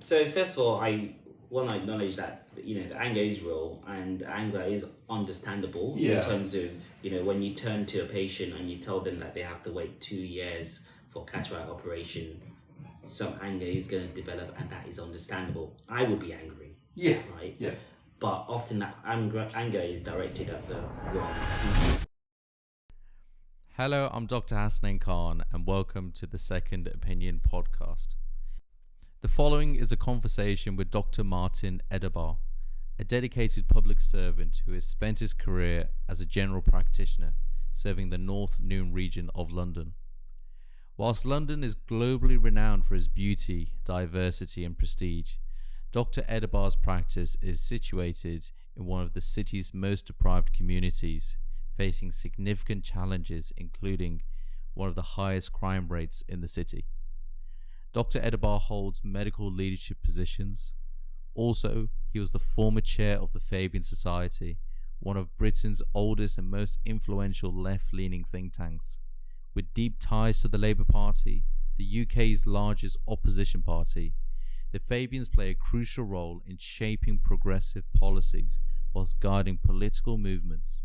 So first of all, I want to acknowledge that the anger is real and anger is understandable in terms of when you turn to a patient and you tell them that they have to wait 2 years for cataract operation, some anger is going to develop and that is understandable. I would be angry. Yeah. Right. Yeah. But often that anger is directed at the wrong people. Hello, I'm Dr. Hasnain Khan and welcome to the Second Opinion podcast. The following is a conversation with Dr. Martin Edobor, a dedicated public servant who has spent his career as a general practitioner serving the North Newham region of London. Whilst London is globally renowned for its beauty, diversity and prestige, Dr. Edobor's practice is situated in one of the city's most deprived communities, facing significant challenges including one of the highest crime rates in the city. Dr. Edobor holds medical leadership positions. Also, he was the former chair of the Fabian Society, one of Britain's oldest and most influential left-leaning think tanks. With deep ties to the Labour Party, the UK's largest opposition party, the Fabians play a crucial role in shaping progressive policies whilst guiding political movements.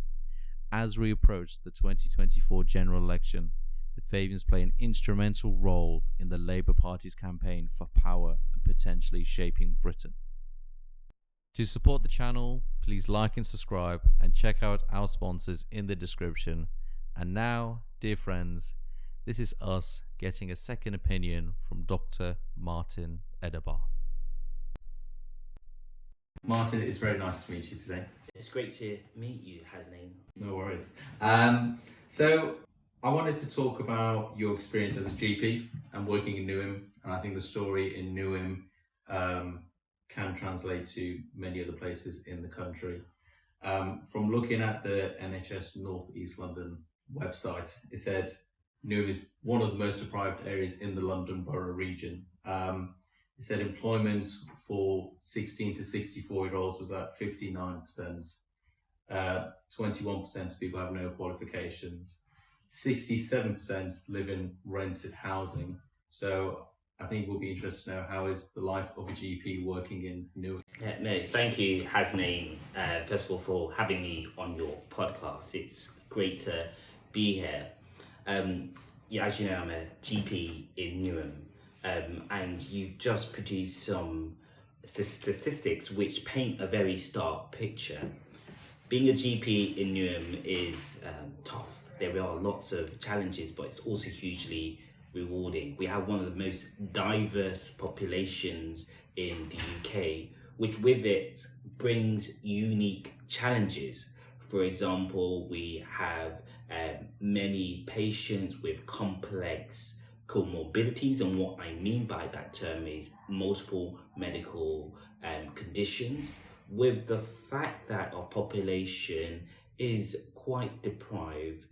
As we approach the 2024 general election, the Fabians play an instrumental role in the Labour Party's campaign for power and potentially shaping Britain. To support the channel, please like and subscribe and check out our sponsors in the description. And now, dear friends, this is us getting a second opinion from Dr. Martin Edobor. Martin, it's very nice to meet you today. It's great to meet you, Hasnain. No worries. So I wanted to talk about your experience as a GP and working in Newham, and I think the story in Newham can translate to many other places in the country. From looking at the NHS North East London website, it said Newham is one of the most deprived areas in the London Borough region. It said employment for 16 to 64-year-olds was at 59%, 21% of people have no qualifications, 67% live in rented housing. So I think we'll be interested to know, how is the life of a GP working in Newham? No, thank you, Hasnain, first of all, for having me on your podcast. It's great to be here. As you know, I'm a GP in Newham, and you've just produced some statistics which paint a very stark picture. Being a GP in Newham is tough. There are lots of challenges, but it's also hugely rewarding. We have one of the most diverse populations in the UK, which with it brings unique challenges. For example, we have many patients with complex comorbidities, and what I mean by that term is multiple medical conditions. With the fact that our population is quite deprived,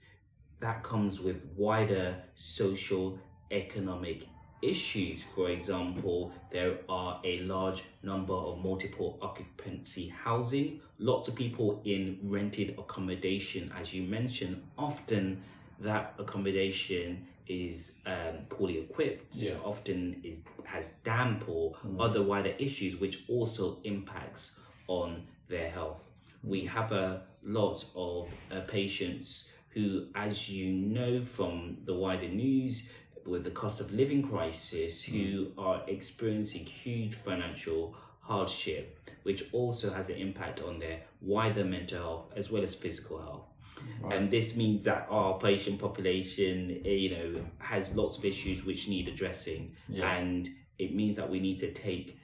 that comes with wider social economic issues. For example, there are a large number of multiple occupancy housing, lots of people in rented accommodation, as you mentioned. Often that accommodation is poorly equipped, often has damp or other wider issues which also impacts on their health. We have a lot of patients who, as you know from the wider news, with the cost of living crisis, who are experiencing huge financial hardship, which also has an impact on their wider mental health as well as physical health. Right. And this means that our patient population, has lots of issues which need addressing, and it means that we need to take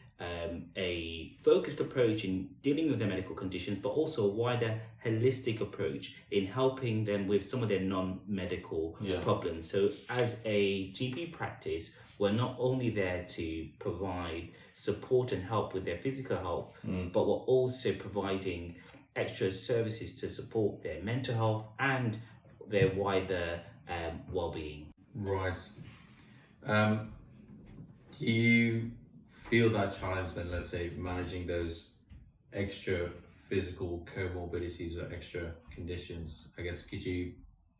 a focused approach in dealing with their medical conditions, but also a wider holistic approach in helping them with some of their non-medical problems. So as a GP practice, we're not only there to provide support and help with their physical health, but we're also providing extra services to support their mental health and their wider well-being. Right. Do you feel that challenge then, let's say, managing those extra physical comorbidities or extra conditions? I guess, could you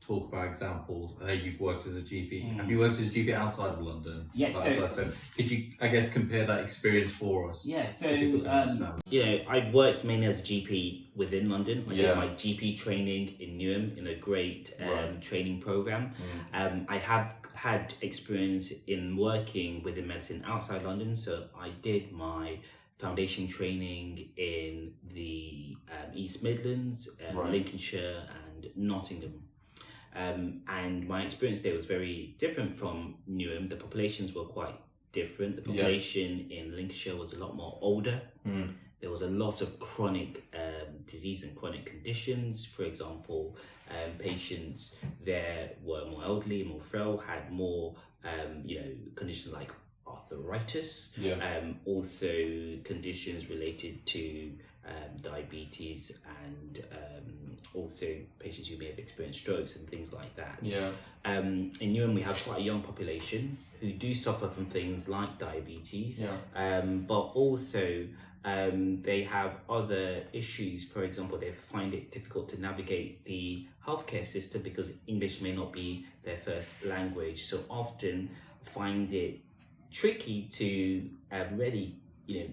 talk about examples. I know you've worked as a GP. Have you worked as a GP outside of London? Yeah. So could you, I guess, compare that experience for us? Yeah. So people can understand? I worked mainly as a GP within London. I Yeah. did my GP training in Newham in a great training program. I have had experience in working within medicine outside London. So I did my foundation training in the East Midlands, Lincolnshire, and Nottingham. And my experience there was very different from Newham. The populations were quite different. The population in Lincolnshire was a lot more older. There was a lot of chronic disease and chronic conditions. For example, patients there were more elderly, more frail, had more conditions like arthritis, also conditions related to diabetes, and also patients who may have experienced strokes and things like that. In Newham we have quite a young population who do suffer from things like diabetes, but also they have other issues. For example, they find it difficult to navigate the healthcare system because English may not be their first language, so often find it tricky to really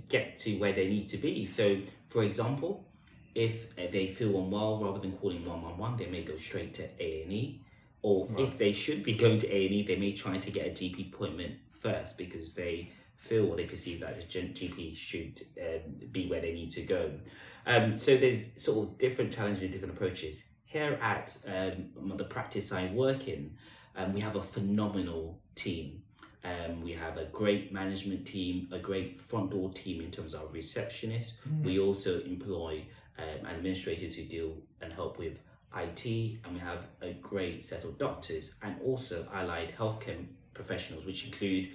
get to where they need to be. So for example, if they feel unwell, rather than calling 111, they may go straight to A&E, or if they should be going to A&E, they may try to get a GP appointment first because they feel or they perceive that the GP should be where they need to go. So there's sort of different challenges and different approaches. Here at the practice I work in, we have a phenomenal team. We have a great management team, a great front door team in terms of our receptionists. We also employ administrators who deal and help with IT, and we have a great set of doctors and also allied healthcare professionals, which include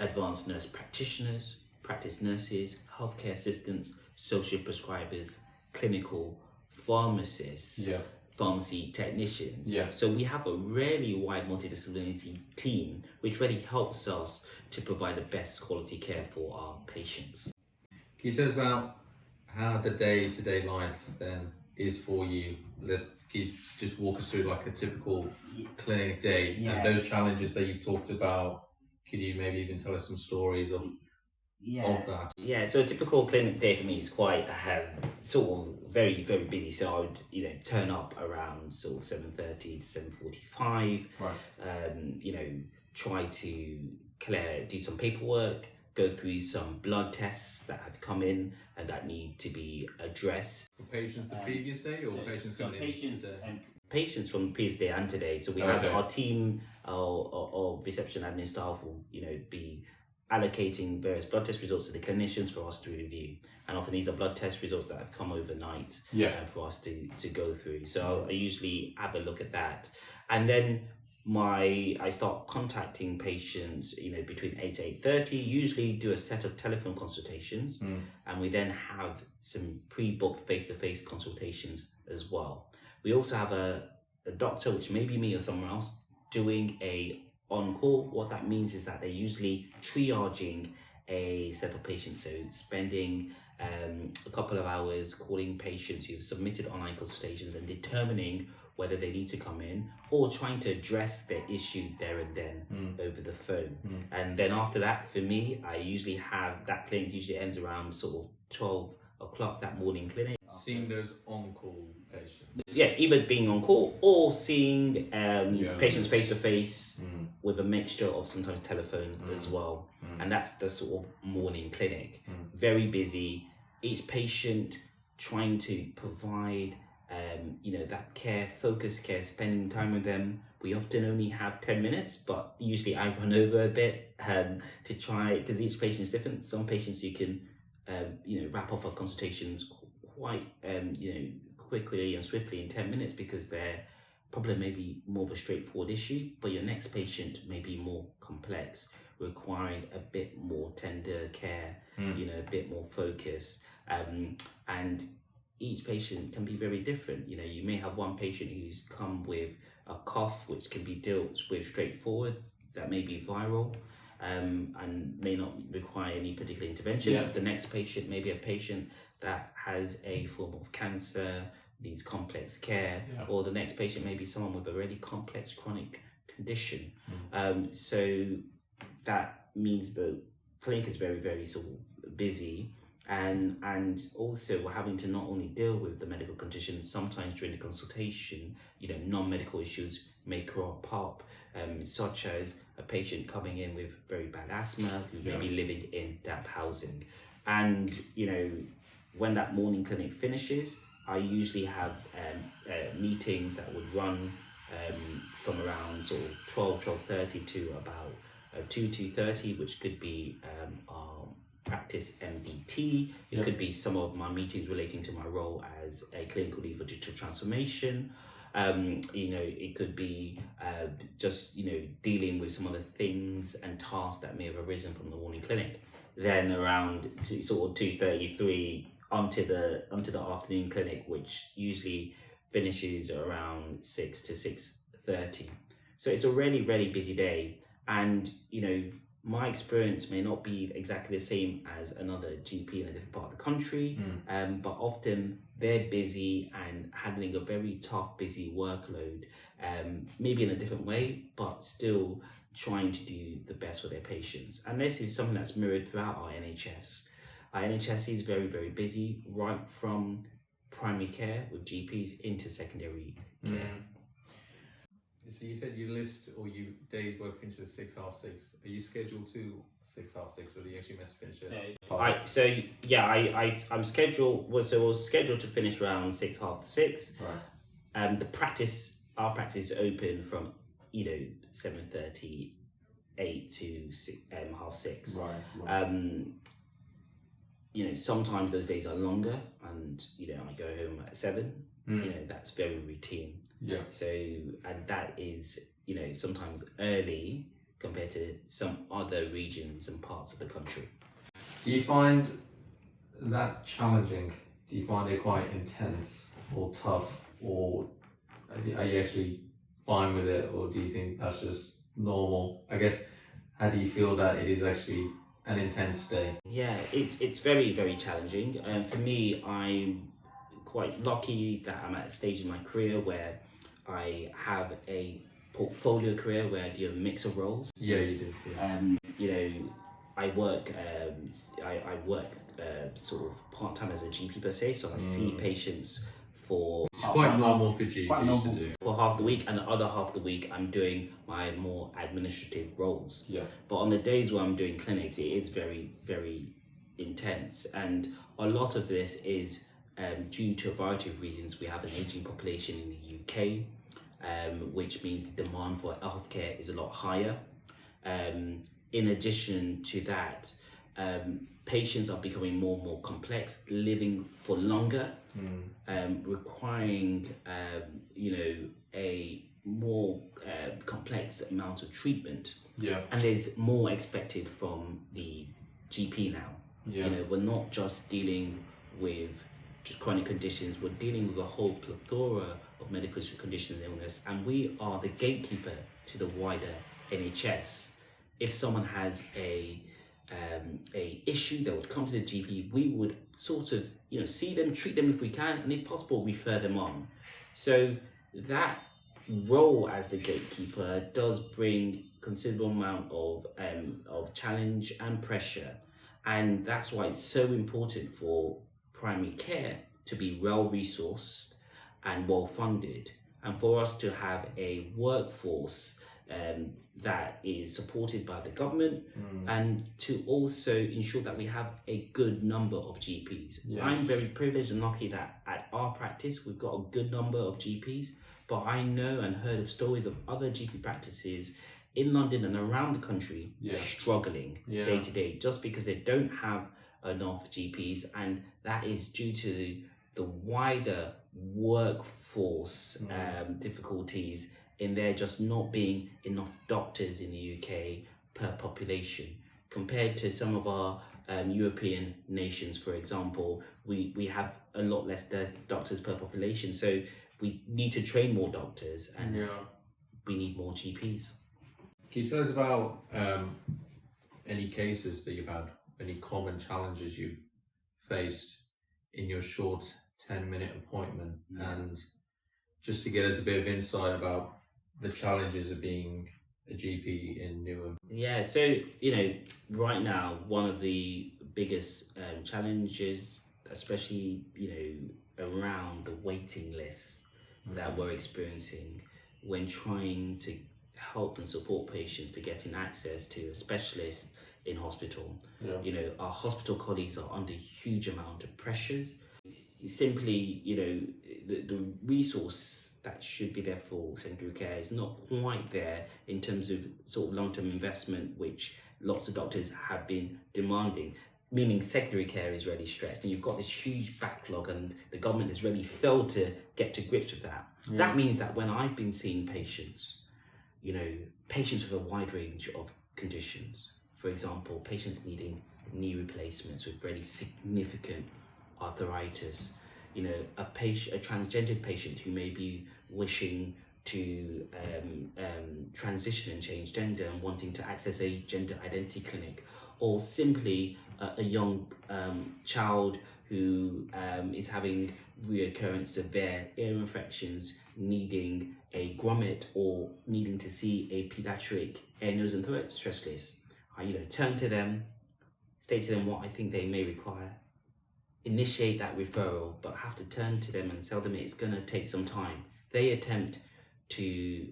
advanced nurse practitioners, practice nurses, healthcare assistants, social prescribers, clinical pharmacists, pharmacy technicians. So we have a really wide multidisciplinary team, which really helps us to provide the best quality care for our patients. Can you tell us about how the day-to-day life then is for you? Can you just walk us through like a typical clinic day and those challenges that you've talked about? Can you maybe even tell us some stories of that? Yeah, so a typical clinic day for me is quite sort of very, very busy. So I would, turn up around sort of 7:30 to 7:45. Try to do some paperwork, go through some blood tests that have come in and that need to be addressed. For patients the previous day, or patients coming in today? Patients from the previous day and today. So we have our team, our reception admin staff will, be allocating various blood test results to the clinicians for us to review, and often these are blood test results that have come overnight for us to go through. So I usually have a look at that, and then I start contacting patients between 8 to 8:30, usually do a set of telephone consultations, and we then have some pre-booked face-to-face consultations as well. We also have a doctor, which may be me or someone else, doing a on-call. What that means is that they're usually triaging a set of patients, so spending a couple of hours calling patients who've submitted online consultations and determining whether they need to come in, or trying to address their issue there and then over the phone. And then after that, for me, I usually have that clinic usually ends around sort of 12 o'clock, that morning clinic. Seeing those on-call patients? Yeah, either being on call or seeing patients face to face with a mixture of sometimes telephone as well. And that's the sort of morning clinic. Very busy, each patient trying to provide that care, focused care, spending time with them. We often only have 10 minutes, but usually I run over a bit to try, because each patient is different. Some patients you can wrap up our consultations quite quickly and swiftly in 10 minutes because their problem may be more of a straightforward issue, but your next patient may be more complex, requiring a bit more tender care, a bit more focus, and each patient can be very different. You may have one patient who's come with a cough which can be dealt with straightforward, that may be viral, and may not require any particular intervention. The next patient may be a patient that has a form of cancer, these complex care, or the next patient may be someone with a really complex chronic condition. So that means the clinic is very, very sort of busy, and also we're having to not only deal with the medical conditions. Sometimes during the consultation, non-medical issues may crop up, such as a patient coming in with very bad asthma who may be living in damp housing. And when that morning clinic finishes, I usually have meetings that would run from around sort of 12:30 to about 2:30, which could be our practice MDT. It could be some of my meetings relating to my role as a clinical lead for digital transformation. It could be just dealing with some of the things and tasks that may have arisen from the morning clinic. Then around sort of 2:33 onto the afternoon clinic, which usually finishes around 6 to 6:30. So it's a really, really busy day, and my experience may not be exactly the same as another GP in a different part of the country, but often they're busy and handling a very tough, busy workload, maybe in a different way, but still trying to do the best for their patients. And this is something that's mirrored throughout our NHS. Our NHS is very, very busy, right from primary care with GPs into secondary care. So you said you list or you days work finishes at 6, half 6. Are you scheduled to 6, half 6, or are you actually meant to finish it? I'm scheduled. Was scheduled to finish around 6, half 6. Right. Our practice is open from 7:30, 8 to 6, half 6. Right. Sometimes those days are longer, and I go home at 7. That's very routine. Yeah. So, and that is sometimes early compared to some other regions and parts of the country. Do you find that challenging? Do you find it quite intense or tough, or are you actually fine with it, or do you think that's just normal? I guess, how do you feel that it is actually an intense day? Yeah, it's very, very challenging. For me, I'm quite lucky that I'm at a stage in my career where I have a portfolio career where I do a mix of roles. Yeah, you do. Yeah. I work sort of part-time as a GP per se, so I see patients for It's quite normal for GPs to do. for half the week, and the other half of the week I'm doing my more administrative roles. Yeah. But on the days where I'm doing clinics, it is very, very intense, and a lot of this is due to a variety of reasons. We have an aging population in the UK, which means the demand for healthcare is a lot higher. In addition to that, patients are becoming more and more complex, living for longer, requiring a more complex amount of treatment. Yeah. And there's more expected from the GP now. Yeah. We're not just dealing with just chronic conditions, we're dealing with a whole plethora of medical conditions and illness, and we are the gatekeeper to the wider NHS. If someone has a issue that would come to the GP, we would sort of see them, treat them if we can, and if possible refer them on. So that role as the gatekeeper does bring considerable amount of challenge and pressure, and that's why it's so important for primary care to be well resourced and well funded, and for us to have a workforce that is supported by the government, and to also ensure that we have a good number of GPs. Yeah. I'm very privileged and lucky that at our practice we've got a good number of GPs, but I know and heard of stories of other GP practices in London and around the country struggling day to day just because they don't have enough GPs, and that is due to the wider workforce difficulties in there just not being enough doctors in the UK per population. Compared to some of our European nations, for example, we have a lot less doctors per population, so we need to train more doctors, and we need more GPs. Can you tell us about any cases that you've had, any common challenges you've faced in your short 10-minute appointment, and just to get us a bit of insight about the challenges of being a GP in Newham. Yeah, so, right now, one of the biggest challenges, especially, around the waiting lists that we're experiencing when trying to help and support patients to getting access to a specialist in hospital. Our hospital colleagues are under huge amount of pressures. Simply, the resource that should be there for secondary care is not quite there in terms of sort of long-term investment, which lots of doctors have been demanding, meaning secondary care is really stressed, and you've got this huge backlog, and the government has really failed to get to grips with that. That means that when I've been seeing patients, patients with a wide range of conditions, for example, patients needing knee replacements with really significant arthritis, a transgendered patient who may be wishing to transition and change gender and wanting to access a gender identity clinic, or simply a young child who is having reoccurrent severe ear infections, needing a grommet or needing to see a pediatric ear, nose and throat specialist. I turn to them, state to them what I think they may require, initiate that referral, but have to turn to them and tell them it's going to take some time. They attempt to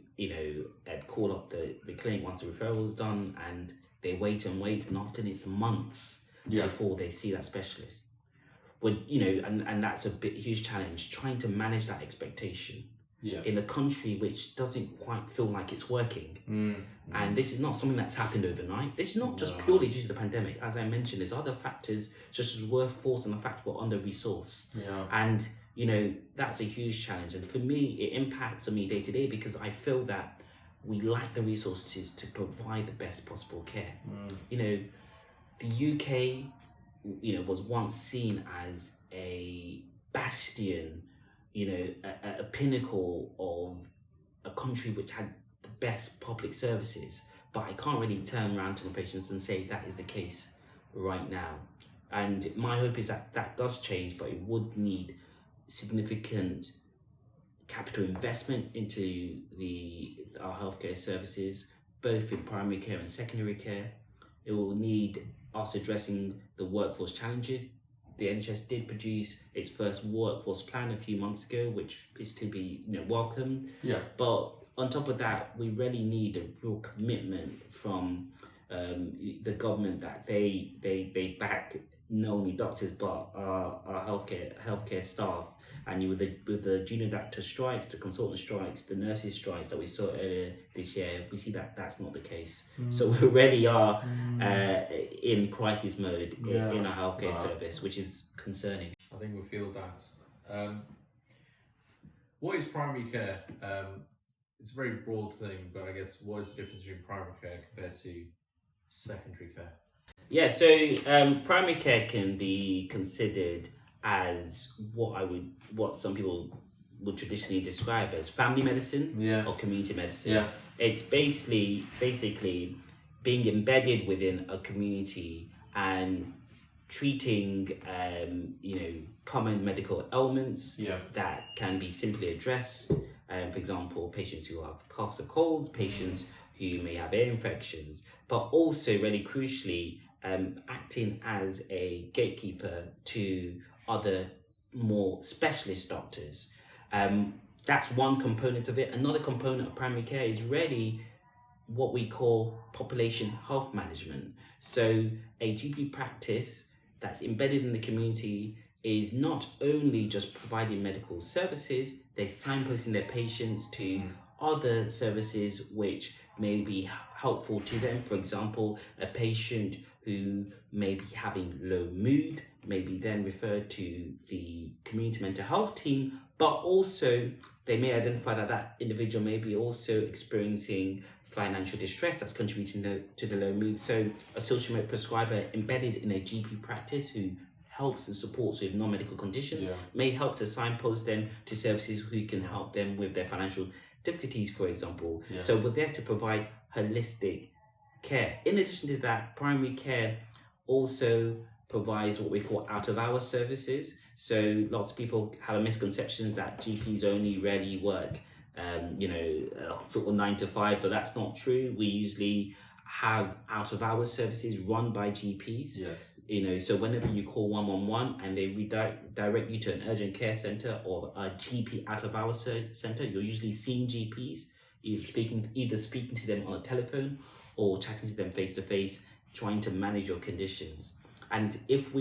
call up the clinic once the referral is done, and they wait, and often it's months before they see that specialist. And that's a huge challenge, trying to manage that expectation in a country which doesn't quite feel like it's working. And this is not something that's happened overnight. This is not just purely due to the pandemic. As I mentioned, there's other factors such as workforce and the fact we're under-resourced. And that's a huge challenge. And for me, it impacts on me day to day, because I feel that we lack the resources to provide the best possible care. The UK was once seen as a bastion, a pinnacle of a country which had the best public services. But I can't really turn around to my patients and say that is the case right now. And my hope is that that does change, but it would need significant capital investment into our healthcare services, both in primary care and secondary care. It will need us addressing the workforce challenges. The NHS did produce its first workforce plan a few months ago, which is to be welcomed. But on top of that, we really need a real commitment from the government that they back not only doctors but our healthcare staff. And with the junior doctor strikes, the consultant strikes, the nurses strikes that we saw earlier this year, we see that that's not the case. So we really are in crisis mode in our healthcare service, which is concerning. I think we feel that. What is primary care? It's a very broad thing, but I guess what is the difference between primary care compared to secondary care? Yeah, so primary care can be considered as what some people would traditionally describe as family medicine or community medicine. It's basically being embedded within a community and treating common medical ailments that can be simply addressed. For example, patients who have coughs or colds, patients who may have ear infections, but also really crucially acting as a gatekeeper to other more specialist doctors. That's one component of it. Another component of primary care is really what we call population health management. So a GP practice that's embedded in the community is not only just providing medical services, they're signposting their patients to other services which may be helpful to them. For example, a patient who may be having low mood may be then referred to the community mental health team, but also they may identify that that individual may be also experiencing financial distress that's contributing to the low mood. So a social work prescriber embedded in a GP practice who helps and supports with non-medical conditions may help to signpost them to services who can help them with their financial difficulties, for example. So we're there to provide holistic care. In addition to that, primary care also provides what we call out-of-hours services. So lots of people have a misconception that GPs only rarely work, sort of 9 to 5, but that's not true. We usually have out-of-hours services run by GPs. Yes. So whenever you call 111 and they direct you to an urgent care center or a GP out-of-hours center, you're usually seeing GPs, either speaking to them on the telephone or chatting to them face to face, trying to manage your conditions. And if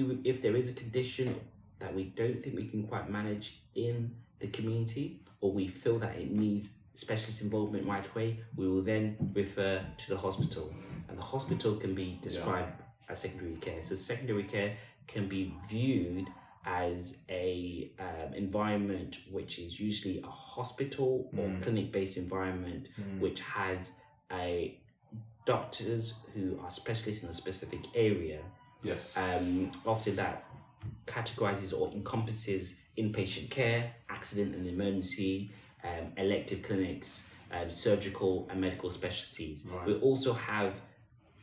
there is a condition that we don't think we can quite manage in the community, or we feel that it needs specialist involvement right away, we will then refer to the hospital. And the hospital can be described as secondary care. So secondary care can be viewed as a environment which is usually a hospital or clinic-based environment, which has doctors who are specialists in a specific area. Yes. Often that categorizes or encompasses inpatient care, accident and emergency, elective clinics, surgical and medical specialties. Right. We also have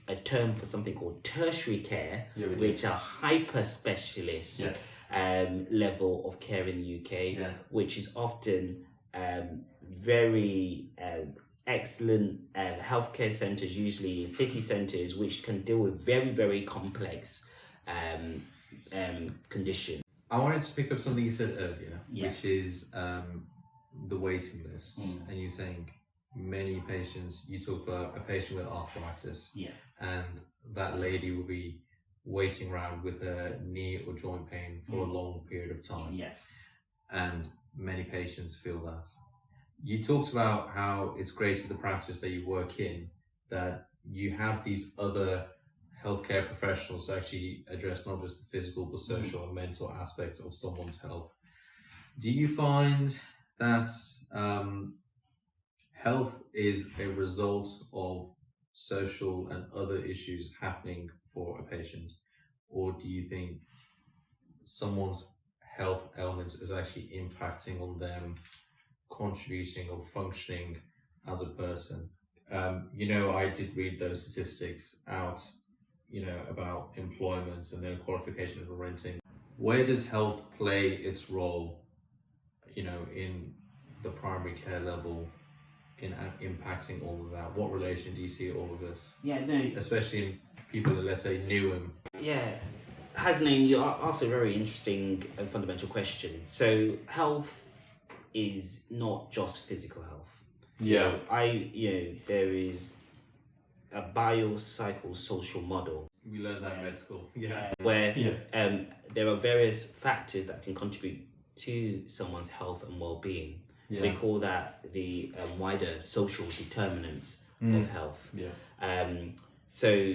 a term for something called tertiary care, which are hyper specialist level of care in the UK, which is often very excellent healthcare centres, usually city centres, which can deal with very, very complex conditions. I wanted to pick up something you said earlier, which is the waiting list. And you're saying many patients, you talked about a patient with arthritis, and that lady will be waiting around with her knee or joint pain for a long period of time. And many patients feel that. You talked about how it's great at the practice that you work in, that you have these other healthcare professionals to actually address not just the physical but social and mental aspects of someone's health. Do you find that health is a result of social and other issues happening for a patient, or do you think someone's health ailments is actually impacting on them contributing or functioning as a person? I did read those statistics out, about employment and no qualification for renting. Where does health play its role, in the primary care level, in impacting all of that? What relation do you see all of this? Especially in people at, let's say, Newham. Hasnain, you asked a very interesting and fundamental question. So health is not just physical health. There is a biopsychosocial model. We learned that in med school. Where there are various factors that can contribute to someone's health and well-being. We call that the wider social determinants of health. So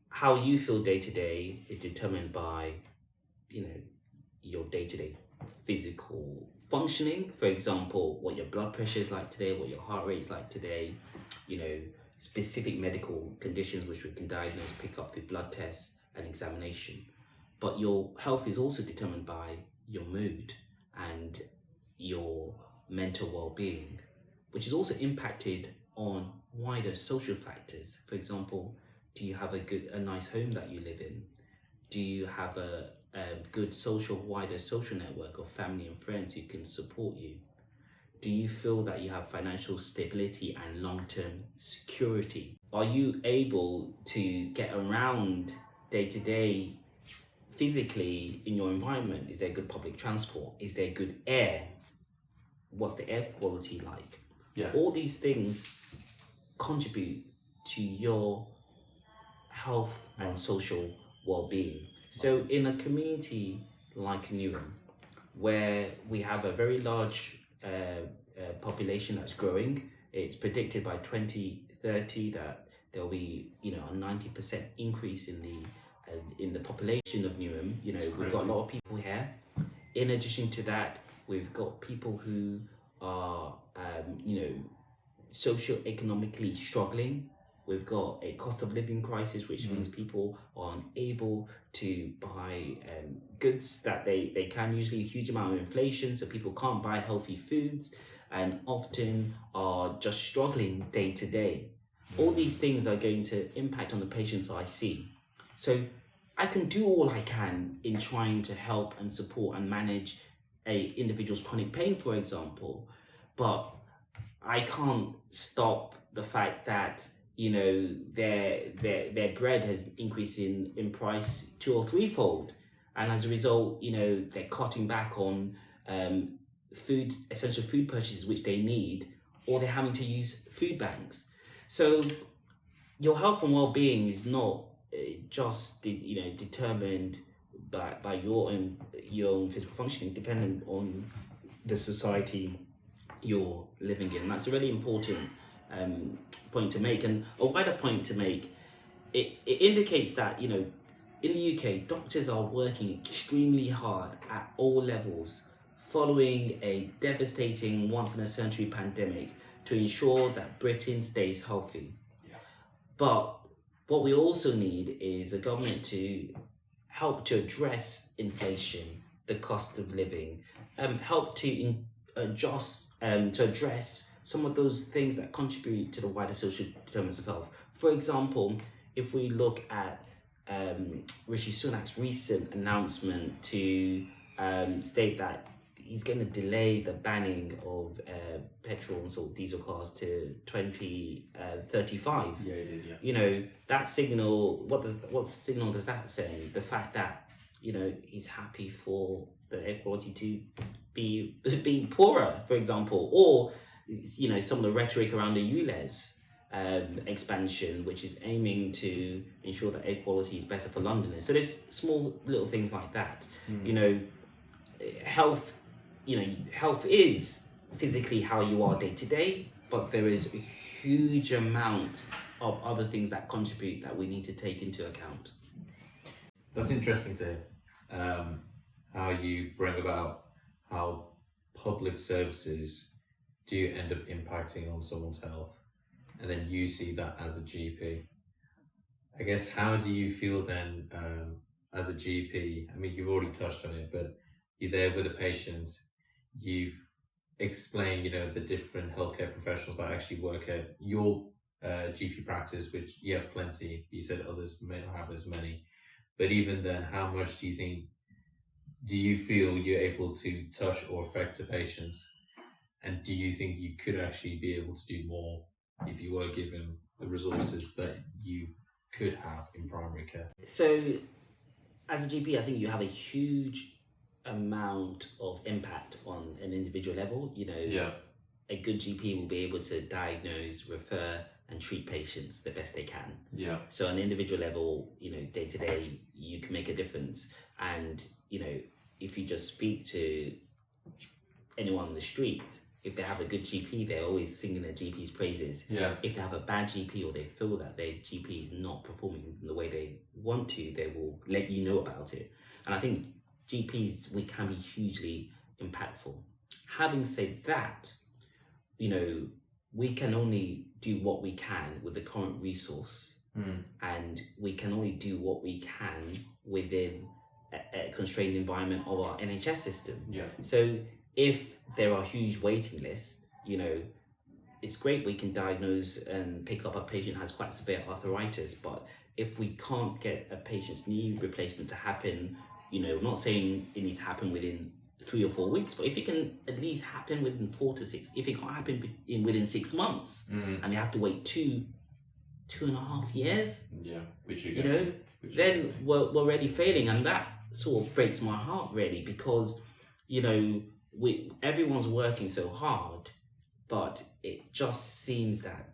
how you feel day to day is determined by, your day-to-day physical functioning. For example, what your blood pressure is like today, what your heart rate is like today, specific medical conditions which we can diagnose, pick up with blood tests and examination. But your health is also determined by your mood and your mental well-being, which is also impacted on wider social factors. For example, do you have a nice home that you live in? Do you have a good wider social network of family and friends who can support you? Do you feel that you have financial stability and long-term security? Are you able to get around day to day physically in your environment? Is there good public transport? Is there good air? What's the air quality like? All these things contribute to your health and social well-being. So in a community like Newham, where we have a very large population that's growing, it's predicted by 2030 that there'll be a 90% increase in the population of Newham. We've got a lot of people here. In addition to that, we've got people who are socio-economically struggling. We've got a cost of living crisis, which means people are unable to buy goods that they can, usually a huge amount of inflation, so people can't buy healthy foods and often are just struggling day to day. All these things are going to impact on the patients I see. So I can do all I can in trying to help and support and manage a individual's chronic pain, for example, but I can't stop the fact that their bread has increased in price 2 or 3-fold, and as a result, they're cutting back on essential food purchases which they need, or they're having to use food banks. So your health and well-being is not just determined by your own physical functioning, dependent on the society you're living in. That's a really important point to make, and a wider point to make. It indicates that in the UK, doctors are working extremely hard at all levels following a devastating once-in-a-century pandemic to ensure that Britain stays healthy. Yeah. But what we also need is a government to help to address inflation, the cost of living, help to address some of those things that contribute to the wider social determinants of health. For example, if we look at Rishi Sunak's recent announcement to state that he's going to delay the banning of petrol and sort of diesel cars to 2035. Yeah, he did. Yeah. That signal. What signal does that send? The fact that he's happy for the air quality to be poorer, for example, or some of the rhetoric around the ULEZ expansion, which is aiming to ensure that air quality is better for Londoners. So there's small little things like that. Health. Health is physically how you are day to day, but there is a huge amount of other things that contribute that we need to take into account. That's interesting to hear, how you bring about how public services do end up impacting on someone's health, and then you see that as a GP. I guess, how do you feel then as a GP? I mean, you've already touched on it, but you're there with a patient, you've explained, the different healthcare professionals that actually work at your GP practice, which you have plenty. You said others may not have as many. But even then, how much do you feel you're able to touch or affect the patients? And do you think you could actually be able to do more if you were given the resources that you could have in primary care? So, as a GP, I think you have a huge amount of impact on an individual level. A good GP will be able to diagnose, refer, and treat patients the best they can. Yeah. So on an individual level, day to day, you can make a difference. And if you just speak to anyone on the street, if they have a good GP, they're always singing their GP's praises. Yeah. If they have a bad GP, or they feel that their GP is not performing in the way they want to, they will let you know about it. And I think GPs, we can be hugely impactful. Having said that, we can only do what we can with the current resource, and we can only do what we can within a constrained environment of our NHS system. Yeah. So if there are huge waiting lists, it's great we can diagnose and pick up a patient who has quite severe arthritis, but if we can't get a patient's knee replacement to happen, I'm not saying it needs to happen within 3 or 4 weeks, but if it can at least happen within 4 to 6, if it can't happen within 6 months, and they have to wait 2.5 years, which then we're already failing, and that sort of breaks my heart really, because everyone's working so hard, but it just seems that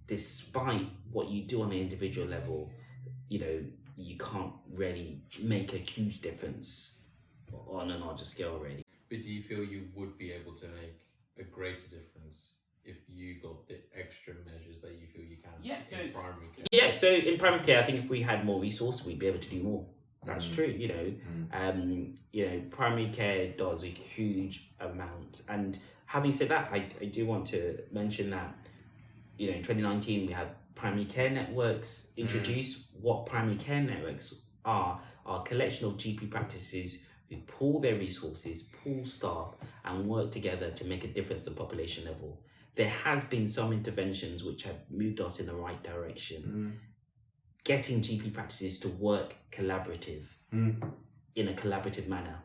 despite what you do on an individual level, you can't really make a huge difference on a larger scale really. But do you feel you would be able to make a greater difference if you got the extra measures that you feel you can in primary care? Yeah, so in primary care, I think if we had more resources, we'd be able to do more. That's true, primary care does a huge amount. And having said that, I do want to mention that, in 2019, we had primary care networks introduced. What primary care networks are a collection of GP practices who pool their resources, pool staff, and work together to make a difference at population level. There has been some interventions which have moved us in the right direction. getting GP practices to work in a collaborative manner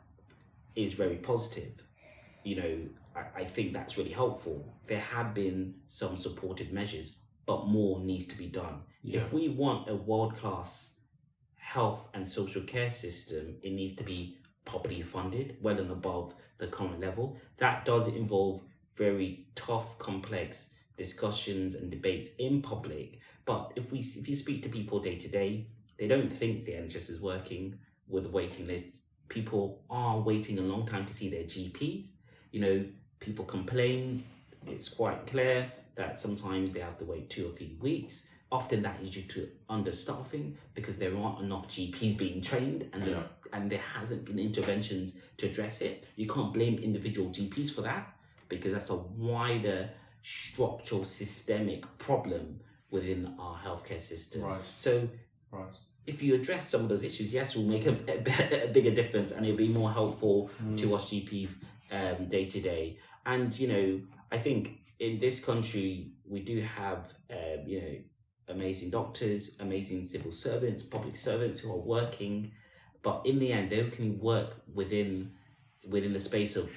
is very positive. I think that's really helpful. There have been some supportive measures, but more needs to be done. If we want a world-class health and social care system, it needs to be properly funded, well and above the current level. That does involve very tough, complex discussions and debates in public. But if you speak to people day to day, they don't think the NHS is working with waiting lists. People are waiting a long time to see their GPs. People complain. It's quite clear that sometimes they have to wait 2 or 3 weeks. Often that is due to understaffing because there aren't enough GPs being trained and there hasn't been interventions to address it. You can't blame individual GPs for that because that's a wider structural systemic problem within our healthcare system. Right. So if you address some of those issues, yes, we'll make a bigger difference and it'll be more helpful to us GPs day to day. And, I think in this country, we do have, amazing doctors, amazing civil servants, public servants who are working, but in the end, they can work within the space of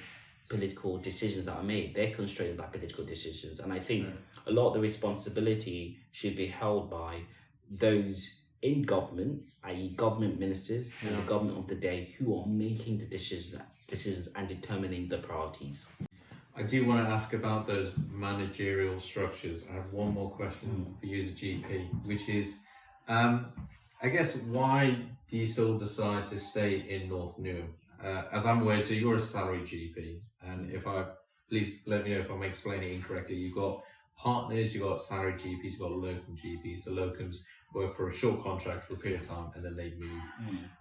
political decisions that are made. They're constrained by political decisions. And I think a lot of the responsibility should be held by those in government, i.e. government ministers and the government of the day who are making the decisions and determining the priorities. I do want to ask about those managerial structures. I have one more question for you as a GP, which is, I guess, why do you still decide to stay in North Newham? As I'm aware, so you're a salaried GP, and please let me know if I'm explaining it incorrectly. You've got partners, you've got salaried GPs, you've got locum GPs. The locums work for a short contract for a period of time and then they move.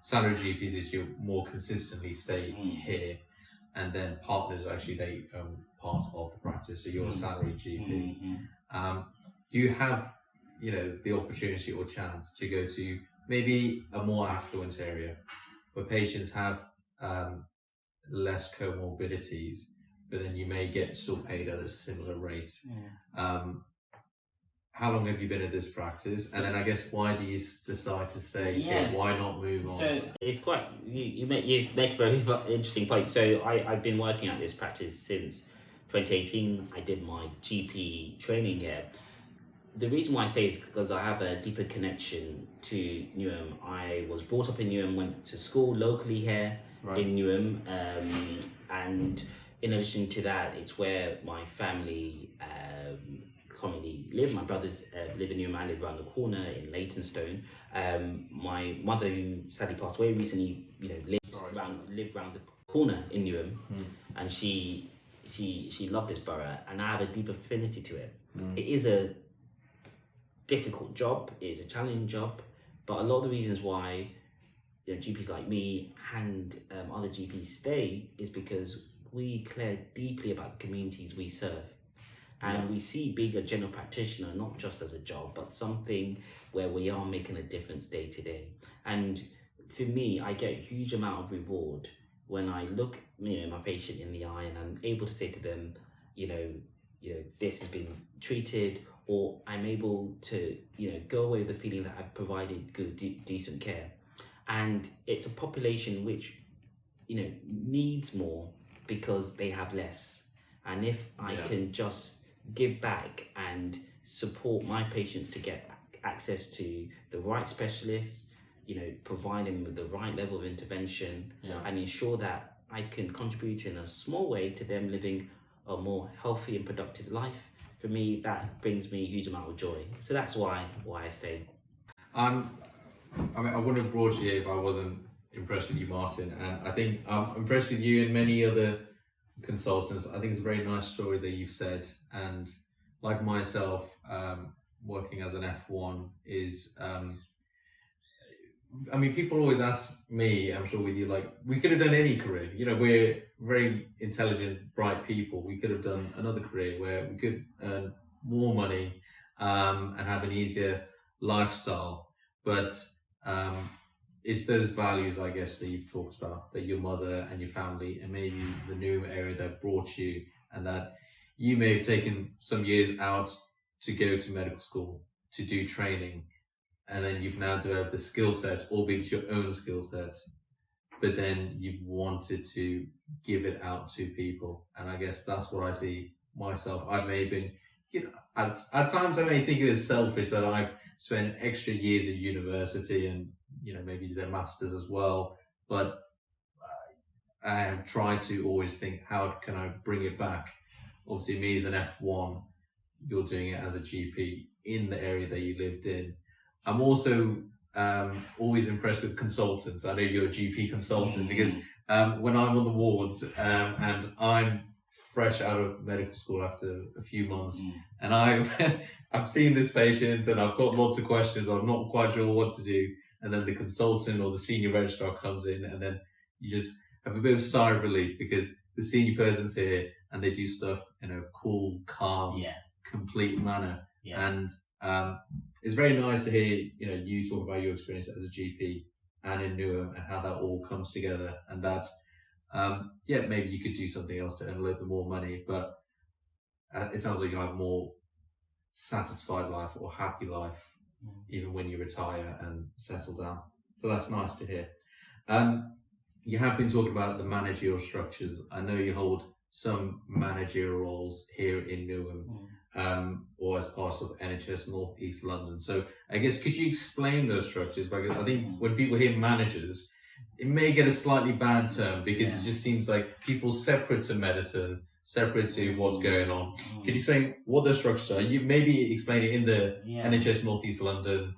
Salaried GPs is you more consistently stay here. And then partners, actually, they part of the practice. So you're a salaried GP. Do you have, the opportunity or chance to go to maybe a more affluent area where patients have less comorbidities, but then you may get still paid at a similar rate? How long have you been at this practice? And then I guess, why do you decide to stay here? Why not move on? So it's quite, you make a very interesting point. So I've been working at this practice since 2018. I did my GP training here. The reason why I stay is because I have a deeper connection to Newham. I was brought up in Newham, went to school locally here in Newham. And in addition to that, it's where my family currently live. My brothers live in Newham. I live around the corner in Leytonstone. My mother, who sadly passed away recently, lived around the corner in Newham, and she loved this borough, and I have a deep affinity to it. It is a difficult job. It is a challenging job, but a lot of the reasons why GPs like me and other GPs stay is because we care deeply about the communities we serve. And we see being a general practitioner not just as a job, but something where we are making a difference day to day. And for me, I get a huge amount of reward when I look, my patient in the eye and I'm able to say to them, this has been treated, or I'm able to, go away with the feeling that I've provided good, decent care. And it's a population which, needs more because they have less. And if I can just give back and support my patients to get access to the right specialists, provide them with the right level of intervention, and ensure that I can contribute in a small way to them living a more healthy and productive life. For me, that brings me a huge amount of joy. So that's why I stay. I wouldn't have brought you here if I wasn't impressed with you, Martin. And I think I'm impressed with you and many other consultants. I think it's a very nice story that you've said. And like myself, working as an F1 is, people always ask me, I'm sure with you, we could have done any career. We're very intelligent, bright people. We could have done another career where we could earn more money and have an easier lifestyle. But it's those values, I guess, that you've talked about, that your mother and your family and maybe the new area that brought you, and that you may have taken some years out to go to medical school, to do training, and then you've now developed the skill set, albeit it's your own skill set, but then you've wanted to give it out to people. And I guess that's what I see myself. I may have been, at times I may think it is selfish that I've spent extra years at university and, maybe did a master's as well. But I have tried to always think, how can I bring it back? Obviously, me as an F1, you're doing it as a GP in the area that you lived in. I'm also always impressed with consultants. I know you're a GP consultant because when I'm on the wards and I'm fresh out of medical school after a few months, and I've seen this patient and I've got lots of questions, I'm not quite sure what to do, and then the consultant or the senior registrar comes in, and then you just have a bit of sigh of relief because the senior person's here and they do stuff in a cool, calm, complete manner. And it's very nice to hear you talk about your experience as a GP and in Newham and how that all comes together, and that maybe you could do something else to earn a little bit more money, but it sounds like you have a more satisfied life or happy life even when you retire and settle down. So that's nice to hear. You have been talking about the managerial structures. I know you hold some managerial roles here in Newham, or as part of NHS North East London. So I guess, could you explain those structures? Because I think when people hear managers, it may get a slightly bad term because it just seems like people separate to medicine, separate to what's going on. Could you explain what those structures are? You maybe explain it in the NHS North East London.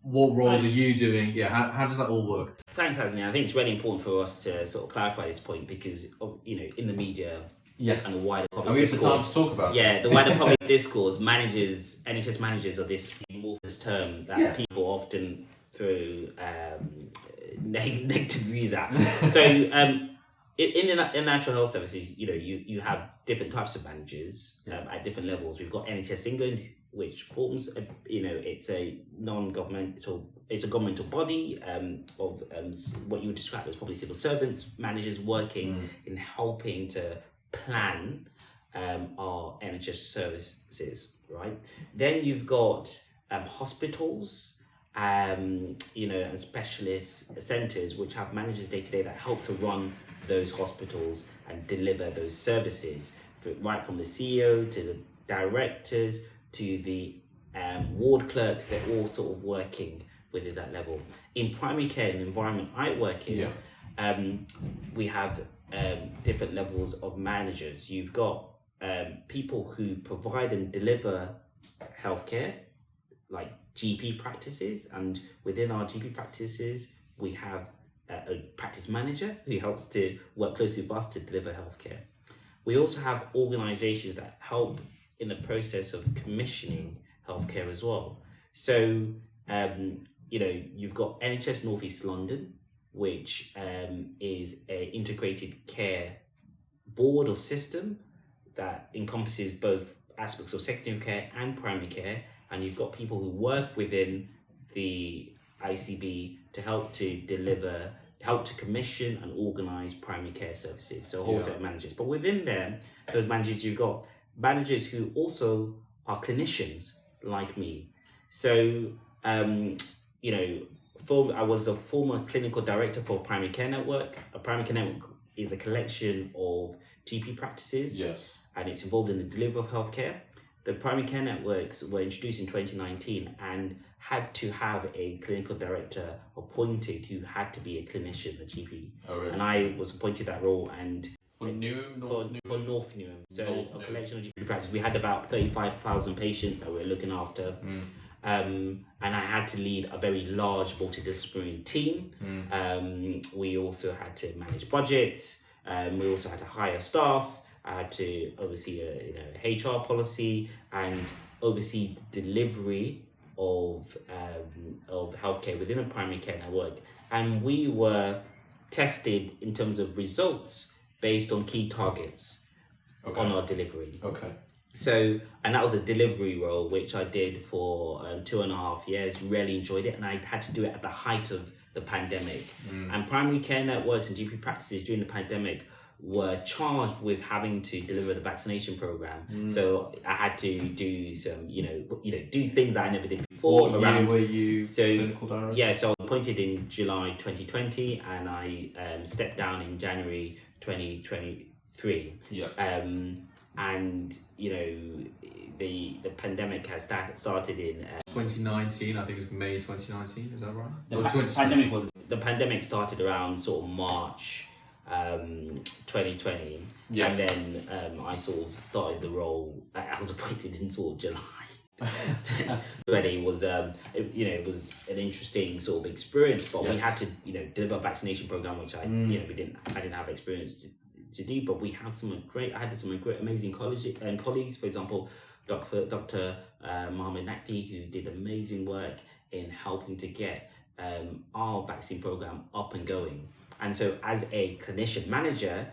What roles are you doing? How does that all work? Thanks, Hasni. I think it's really important for us to sort of clarify this point because, in the media and the wider public we have the time discourse, to talk about it. the wider public discourse, NHS managers are this amorphous term that people often throw negative views at. So, in natural health services, you have different types of managers at different levels. We've got NHS England, which forms it's a governmental body of what you would describe as probably civil servants, managers working in helping to plan our NHS services, right? Then you've got hospitals, and specialist centres which have managers day to day that help to run those hospitals and deliver those services, right from the CEO to the directors to the ward clerks. They're all sort of working within that level. In primary care, and the environment I work in, we have different levels of managers. You've got people who provide and deliver healthcare, like GP practices, and within our GP practices we have a practice manager who helps to work closely with us to deliver healthcare. We also have organisations that help in the process of commissioning healthcare as well. So, you've got NHS North East London, which is an integrated care board or system that encompasses both aspects of secondary care and primary care. And you've got people who work within the ICB to help to commission and organise primary care services. So wholesale managers. But within them, those managers, you've got managers who also are clinicians like me. So, I was a former clinical director for Primary Care Network. A Primary Care Network is a collection of GP practices, and it's involved in the delivery of healthcare. The Primary Care Networks were introduced in 2019 and had to have a clinical director appointed who had to be a clinician, a GP. Oh, really? And I was appointed that role, and For Newham? for North Newham. So North a Newham. collection of GP practices. We had about 35,000 patients that we were looking after. And I had to lead a very large multidisciplinary team. We also had to manage budgets. We also had to hire staff. I had to oversee a HR policy and oversee delivery of healthcare within a primary care network. And we were tested in terms of results based on key targets on our delivery. So, and that was a delivery role, which I did for 2.5 years, really enjoyed it. And I had to do it at the height of the pandemic. And primary care networks and GP practices during the pandemic were charged with having to deliver the vaccination program. So I had to do some, do things that I never did before. 2024. What year were you So clinical director? yeah, so I was appointed in July 2020, and I stepped down in January 2023. Yeah. And you know, the pandemic has started in 2019. I think it was May 2019. Is that right? the pandemic started around sort of March 2020, Yeah. and then I sort of started the role. I was appointed in sort of July. 2020 was it was an interesting sort of experience, but we had to deliver a vaccination program, which I didn't have experience to do, but I had some great amazing colleagues, for example Dr. Mohammed Nakfi, who did amazing work in helping to get our vaccine program up and going. And so as a clinician manager,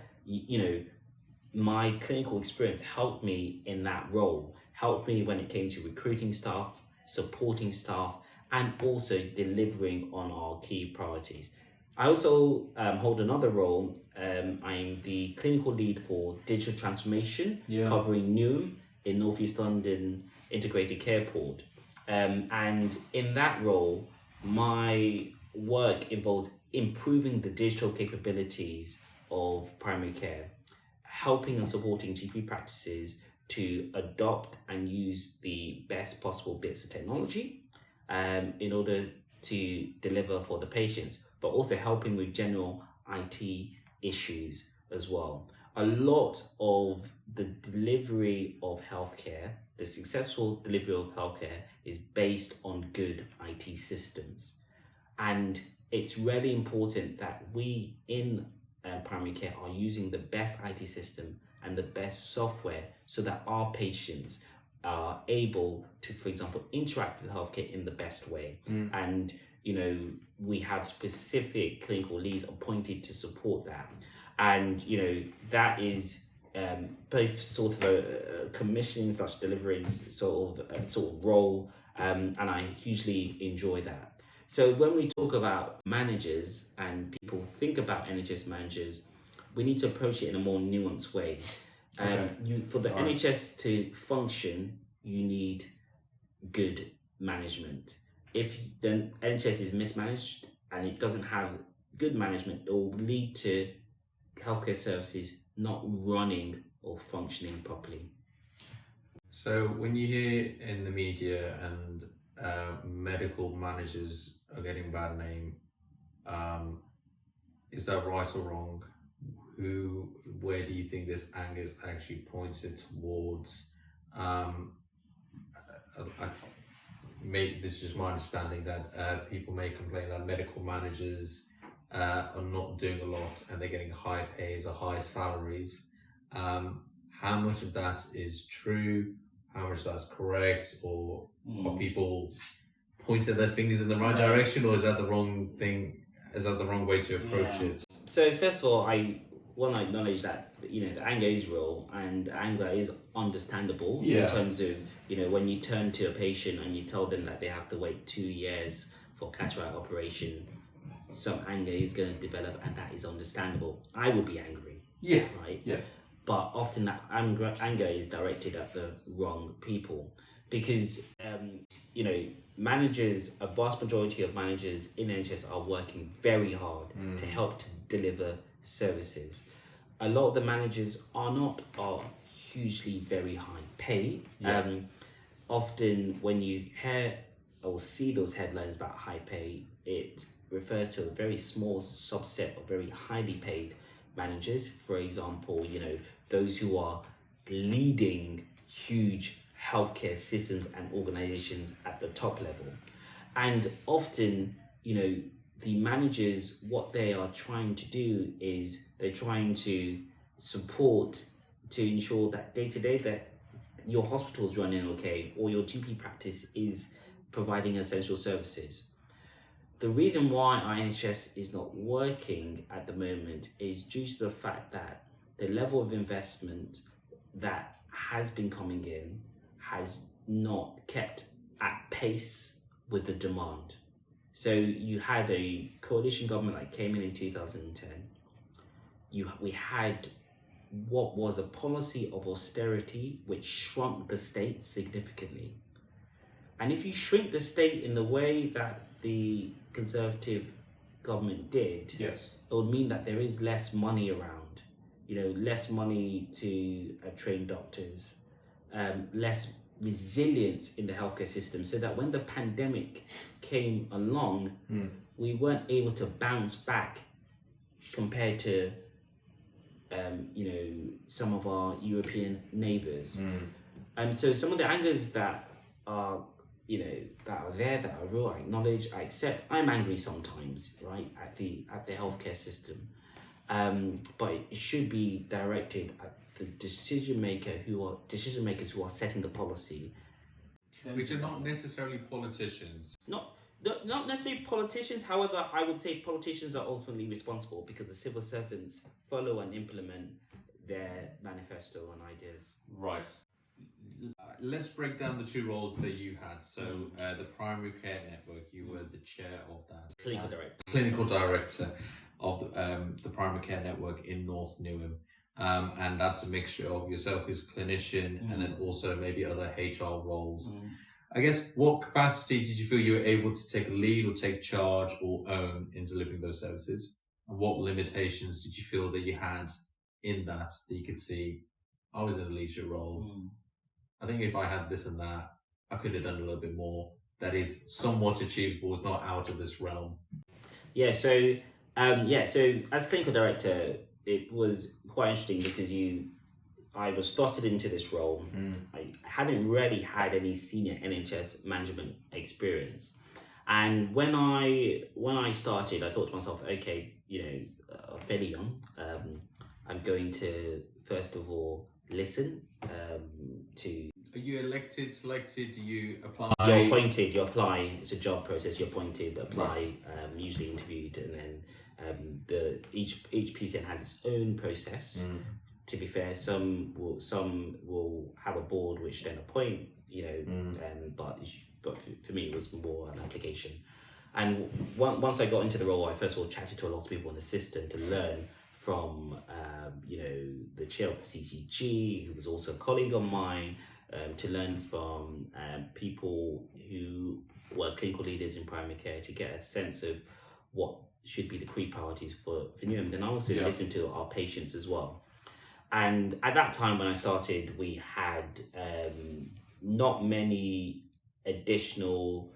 my clinical experience helped me in that role, helped me when it came to recruiting staff, supporting staff, and also delivering on our key priorities. I also hold another role. I'm the clinical lead for digital transformation, covering Newham in North East London Integrated Care Port. And in that role, my work involves improving the digital capabilities of primary care, helping and supporting GP practices to adopt and use the best possible bits of technology in order to deliver for the patients, but also helping with general IT issues as well. A lot of the delivery of healthcare, the successful delivery of healthcare, is based on good IT systems. And it's really important that we in primary care are using the best IT system and the best software so that our patients are able to, for example, interact with healthcare in the best way. And we have specific clinical leads appointed to support that. And that is both sort of a commissioning / delivering sort of role, and I hugely enjoy that. So when we talk about managers and people think about NHS managers, we need to approach it in a more nuanced way. For the NHS to function, you need good management. If the NHS is mismanaged and it doesn't have good management, it will lead to healthcare services not running or functioning properly. So when you hear in the media and medical managers are getting a bad name, is that right or wrong? Where do you think this anger is actually pointed towards? Maybe this is just my understanding that people may complain that medical managers are not doing a lot and they're getting high pays or high salaries. How much of that is true? How much that's correct? Or are people pointing their fingers in the right direction, or is that the wrong thing? Is that the wrong way to approach it? So first of all, I want to acknowledge that the anger is real and anger is understandable in terms of when you turn to a patient and you tell them that they have to wait 2 years for cataract operation, some anger is going to develop, and that is understandable. I would be angry. Right. But often that anger is directed at the wrong people, because managers, a vast majority of managers in NHS are working very hard to help to deliver services. A lot of the managers are hugely very high pay. Often when you hear or see those headlines about high pay, it refers to a very small subset of very highly paid managers. For example, those who are leading huge healthcare systems and organizations at the top level. And often, the managers, what they are trying to do is they're trying to support to ensure that day to day that your hospital is running okay, or your GP practice is providing essential services. The reason why our NHS is not working at the moment is due to the fact that the level of investment that has been coming in has not kept at pace with the demand. So you had a coalition government that came in 2010. We had what was a policy of austerity which shrunk the state significantly. And if you shrink the state in the way that the Conservative government did, Yes. it would mean that there is less money around, less money to train doctors, less resilience in the healthcare system, so that when the pandemic came along, we weren't able to bounce back compared to some of our European neighbours. So some of the angers that are that are there, that are real, I acknowledge, I accept. I'm angry sometimes, right, at the healthcare system, but it should be directed at the decision makers who are setting the policy, Which are not necessarily politicians. Not necessarily politicians. However, I would say politicians are ultimately responsible because the civil servants follow and implement their manifesto and ideas. Right. Let's break down the two roles that you had. So the primary care network, you were the chair of that. Clinical director of the primary care network in North Newham. And that's a mixture of yourself as clinician and then also maybe other HR roles. I guess, what capacity did you feel you were able to take a lead or take charge or own in delivering those services? And what limitations did you feel that you had in that you could see, I was in a leadership role. I think if I had this and that, I could have done a little bit more. That is somewhat achievable, it's not out of this realm. So as clinical director, it was quite interesting because I was thrusted into this role. I hadn't really had any senior NHS management experience, and when I started, I thought to myself, okay, fairly young, I'm going to first of all listen to. Are you elected, selected? Do you apply? You're appointed. You apply. It's a job process. You're appointed, apply, usually interviewed, and then each PCN has its own process. To be fair, some will have a board which then appoint, but for me it was more an application. And once I got into the role, I first of all chatted to a lot of people in the system to learn from the chair of the CCG, who was also a colleague of mine, to learn from people who were clinical leaders in primary care, to get a sense of what should be the key priorities for Newham. Then I also listened to our patients as well. And at that time when I started, we had not many additional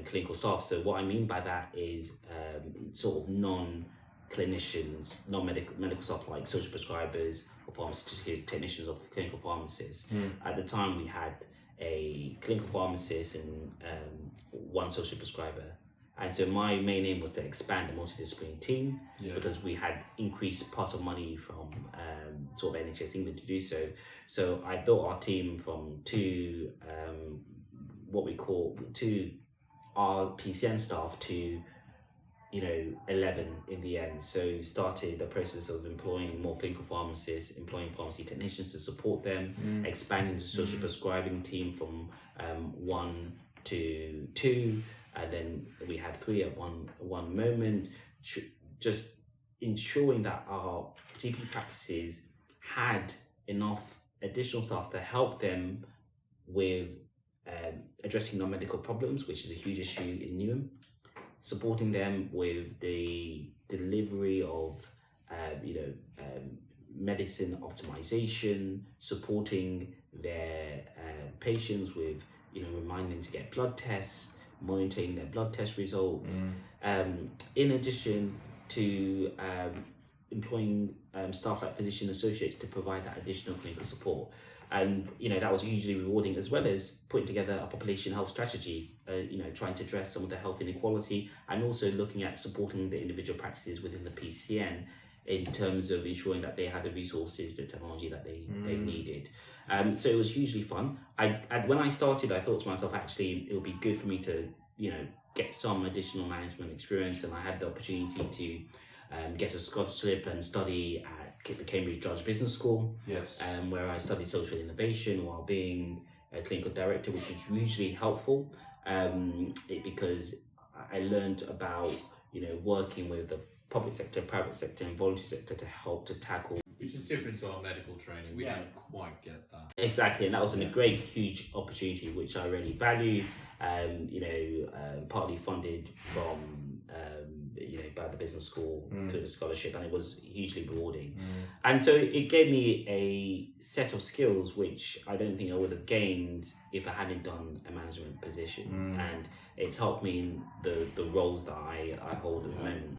clinical staff. So what I mean by that is sort of non-clinicians, non-medical staff like social prescribers or pharmaceutical technicians or clinical pharmacists. At the time we had a clinical pharmacist and one social prescriber. And so my main aim was to expand the multidisciplinary team because we had increased pot of money from sort of NHS England to do so. So I built our team from two our PCN staff to 11 in the end. So started the process of employing more clinical pharmacists, employing pharmacy technicians to support them, expanding the social prescribing team from 1 to 2. And then we had 3 at one moment, just ensuring that our GP practices had enough additional staff to help them with addressing non-medical problems, which is a huge issue in Newham, supporting them with the delivery of medicine optimization, supporting their patients with reminding them to get blood tests, monitoring their blood test results, in addition to employing staff like physician associates to provide that additional clinical support. And that was hugely rewarding, as well as putting together a population health strategy, trying to address some of the health inequality, and also looking at supporting the individual practices within the PCN in terms of ensuring that they had the resources, the technology that they needed. So it was hugely fun. When I started, I thought to myself, actually, it would be good for me to, get some additional management experience, and I had the opportunity to get a scholarship and study at the Cambridge Judge Business School, where I studied social innovation while being a clinical director, which was hugely helpful because I learned about, working with the public sector, private sector, and voluntary sector to help to tackle Which is different to our medical training. We Yeah. don't quite get that. Exactly, and that was a great, huge opportunity which I really value. Partly funded from by the business school through the scholarship, and it was hugely rewarding. And so it gave me a set of skills which I don't think I would have gained if I hadn't done a management position, and it's helped me in the roles that I hold at the moment.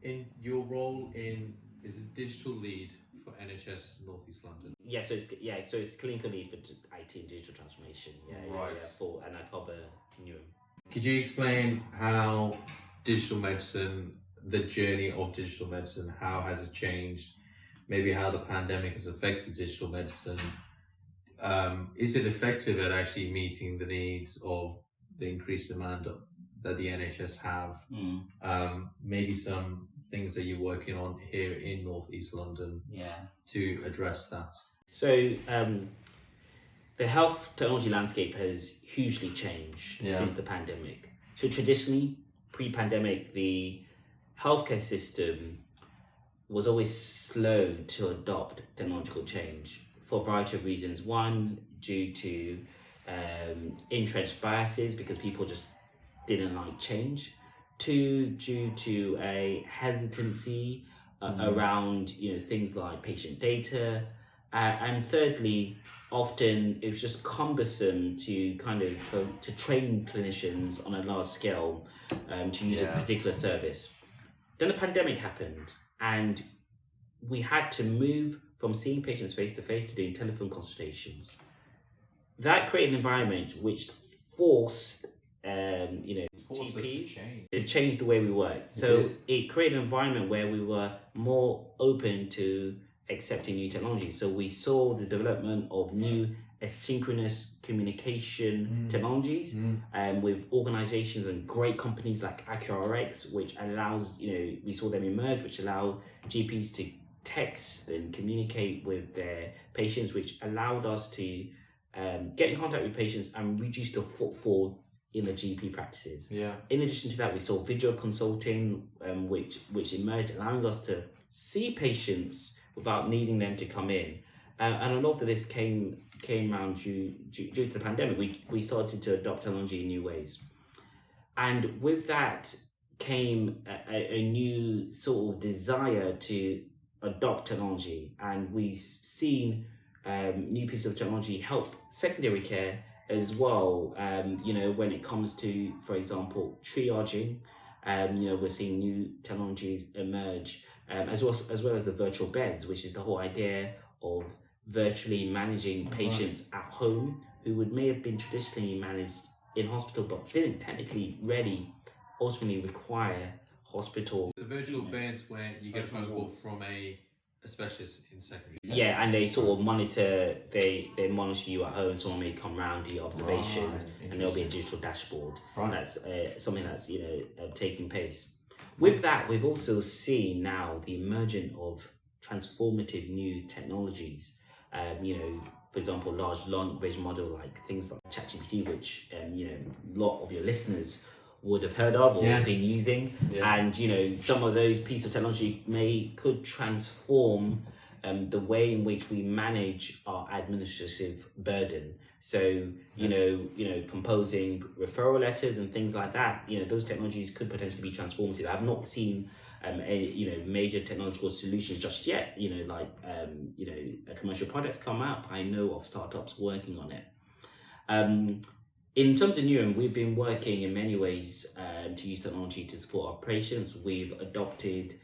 In your role is a digital lead for NHS North East London. Yeah, so it's clinical lead for IT and digital transformation. And I cover Newham. Could you explain how digital medicine, the journey of digital medicine, how has it changed? Maybe how the pandemic has affected digital medicine. Is it effective at actually meeting the needs of the increased demand that the NHS have? Maybe some things that you're working on here in North East London to address that. So the health technology landscape has hugely changed since the pandemic. So traditionally, pre-pandemic, the healthcare system was always slow to adopt technological change for a variety of reasons. One, due to entrenched biases because people just didn't like change. Two, due to a hesitancy around things like patient data. And thirdly, often it was just cumbersome to to train clinicians on a large scale to use a particular service. Then the pandemic happened, and we had to move from seeing patients face to face to doing telephone consultations. That created an environment which forced GPs to change the way we work. So it created an environment where we were more open to accepting new technologies. So we saw the development of new asynchronous communication technologies with organizations and great companies like AcuRx, which allows, we saw them emerge, which allow GPs to text and communicate with their patients, which allowed us to get in contact with patients and reduce the footfall in the GP practices. In addition to that, we saw video consulting, which emerged, allowing us to see patients without needing them to come in. And a lot of this came around due to the pandemic. We started to adopt technology in new ways. And with that came a new sort of desire to adopt technology. And we've seen new pieces of technology help secondary care as well. When it comes to, for example, triaging, we're seeing new technologies emerge, as well as the virtual beds, which is the whole idea of virtually managing patients at home who may have been traditionally managed in hospital but didn't technically ultimately require hospital. The virtual beds where you get a phone call from a specialist in secondary. And they sort of monitor you at home. Someone may come around, do your observations, and there'll be a digital dashboard. That's something that's taking place. With that, we've also seen now the emergence of transformative new technologies. For example, large language model like things like ChatGPT, which a lot of your listeners would have heard of or been using. And some of those pieces of technology could transform the way in which we manage our administrative burden. So composing referral letters and things like that, those technologies could potentially be transformative. I've not seen major technological solutions just yet, commercial products come up. I know of startups working on it. In terms of Newham, we've been working in many ways to use technology to support our patients. We've adopted,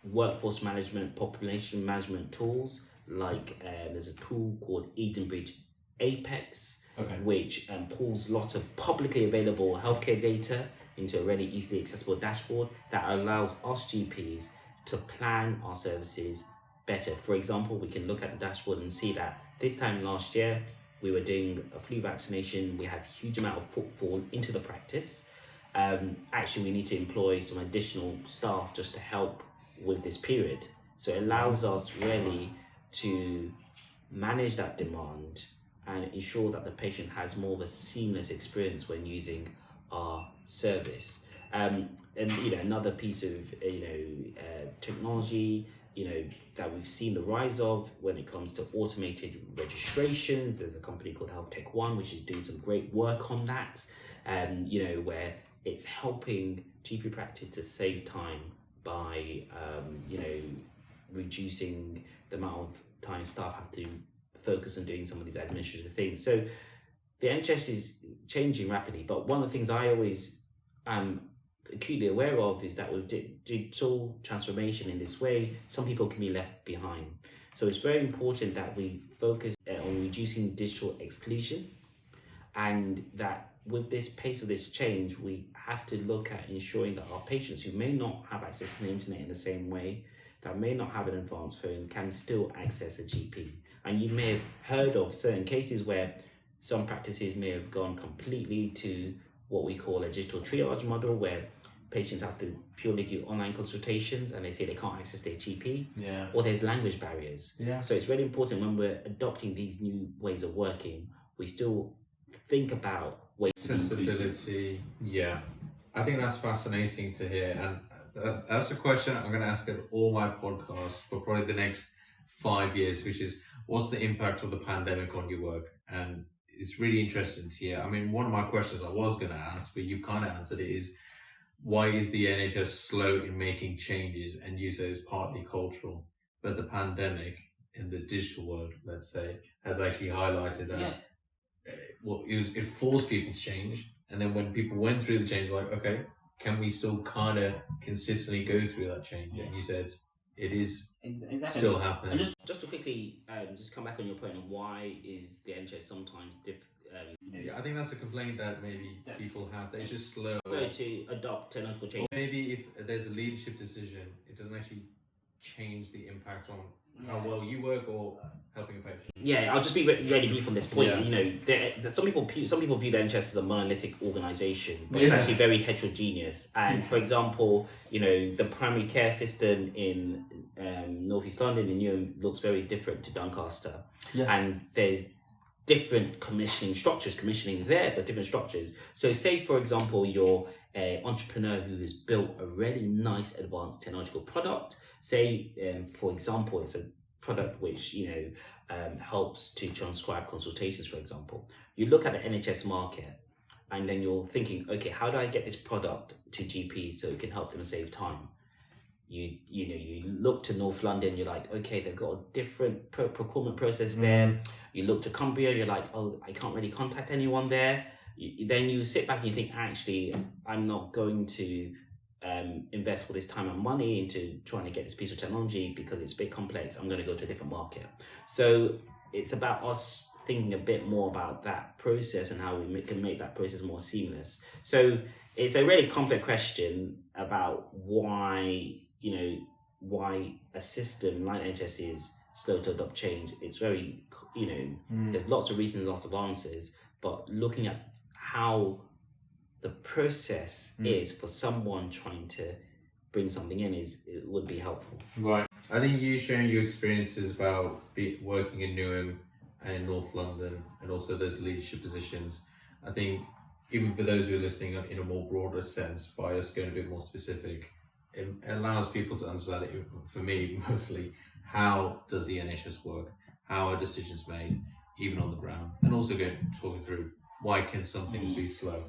workforce management, population management tools. Like there's a tool called Edobor Apex, which pulls lots of publicly available healthcare data into a really easily accessible dashboard that allows us GPs to plan our services better. For example, we can look at the dashboard and see that this time last year, we were doing a flu vaccination. We had a huge amount of footfall into the practice. Actually, we need to employ some additional staff just to help with this period. So it allows us really to manage that demand and ensure that the patient has more of a seamless experience when using our service. And another piece of technology that we've seen the rise of when it comes to automated registrations. There's a company called Health Tech One which is doing some great work on that, where it's helping GP practice to save time by reducing the amount of time staff have to focus on doing some of these administrative things. So the NHS is changing rapidly, but one of the things I always am acutely aware of is that with digital transformation in this way, some people can be left behind. So it's very important that we focus on reducing digital exclusion, and that with this pace of this change, we have to look at ensuring that our patients who may not have access to the internet in the same way, that may not have an advanced phone, can still access a GP. And you may have heard of certain cases where some practices may have gone completely to what we call a digital triage model, where patients have to purely do online consultations and they say they can't access their GP, or there's language barriers. So it's really important when we're adopting these new ways of working, we still think about ways accessibility. I think that's fascinating to hear, and that's a question I'm going to ask at all my podcasts for probably the next 5 years, which is, what's the impact of the pandemic on your work? And it's really interesting to hear. I mean, one of my questions I was going to ask, but you've kind of answered it, is why is the NHS slow in making changes? And you say it's partly cultural, but the pandemic in the digital world, let's say, has actually highlighted that it forced people to change. And then when people went through the change, like, okay, can we still kind of consistently go through that change? And you said it is still happening. And just to quickly just come back on your point on why is the NHS sometimes I think that's a complaint that maybe people have, that it's just slow to adopt technological change. Or maybe if there's a leadership decision, it doesn't actually change the impact on how well you work or helping a patient. I'll just be really brief on this point. Some people view the NHS as a monolithic organisation, but it's actually very heterogeneous. And for example, the primary care system in North East London in Newham looks very different to Doncaster, and there's different commissioning structures. Commissioning is there, but different structures. So say, for example, you're an entrepreneur who has built a really nice advanced technological product. Say, for example, it's a product which helps to transcribe consultations, for example. You look at the NHS market, and then you're thinking, okay, how do I get this product to GPs so it can help them save time? You look to North London, you're like, okay, they've got a different procurement process there. You look to Cumbria, you're like, oh, I can't really contact anyone there. Then you sit back and you think, actually, I'm not going to invest all this time and money into trying to get this piece of technology because it's a bit complex. I'm going to go to a different market. So it's about us thinking a bit more about that process and how we can make that process more seamless. So it's a really complex question about why a system like NHS is slow to adopt change. It's very, there's lots of reasons, lots of answers, but looking at how the process is for someone trying to bring something in it would be helpful. Right. I think you sharing your experiences about working in Newham and in North London, and also those leadership positions, I think even for those who are listening in a more broader sense, by us going a bit more specific, it allows people to understand it, for me mostly, how does the NHS work, how are decisions made, even on the ground, and also talking through why can some things be slow.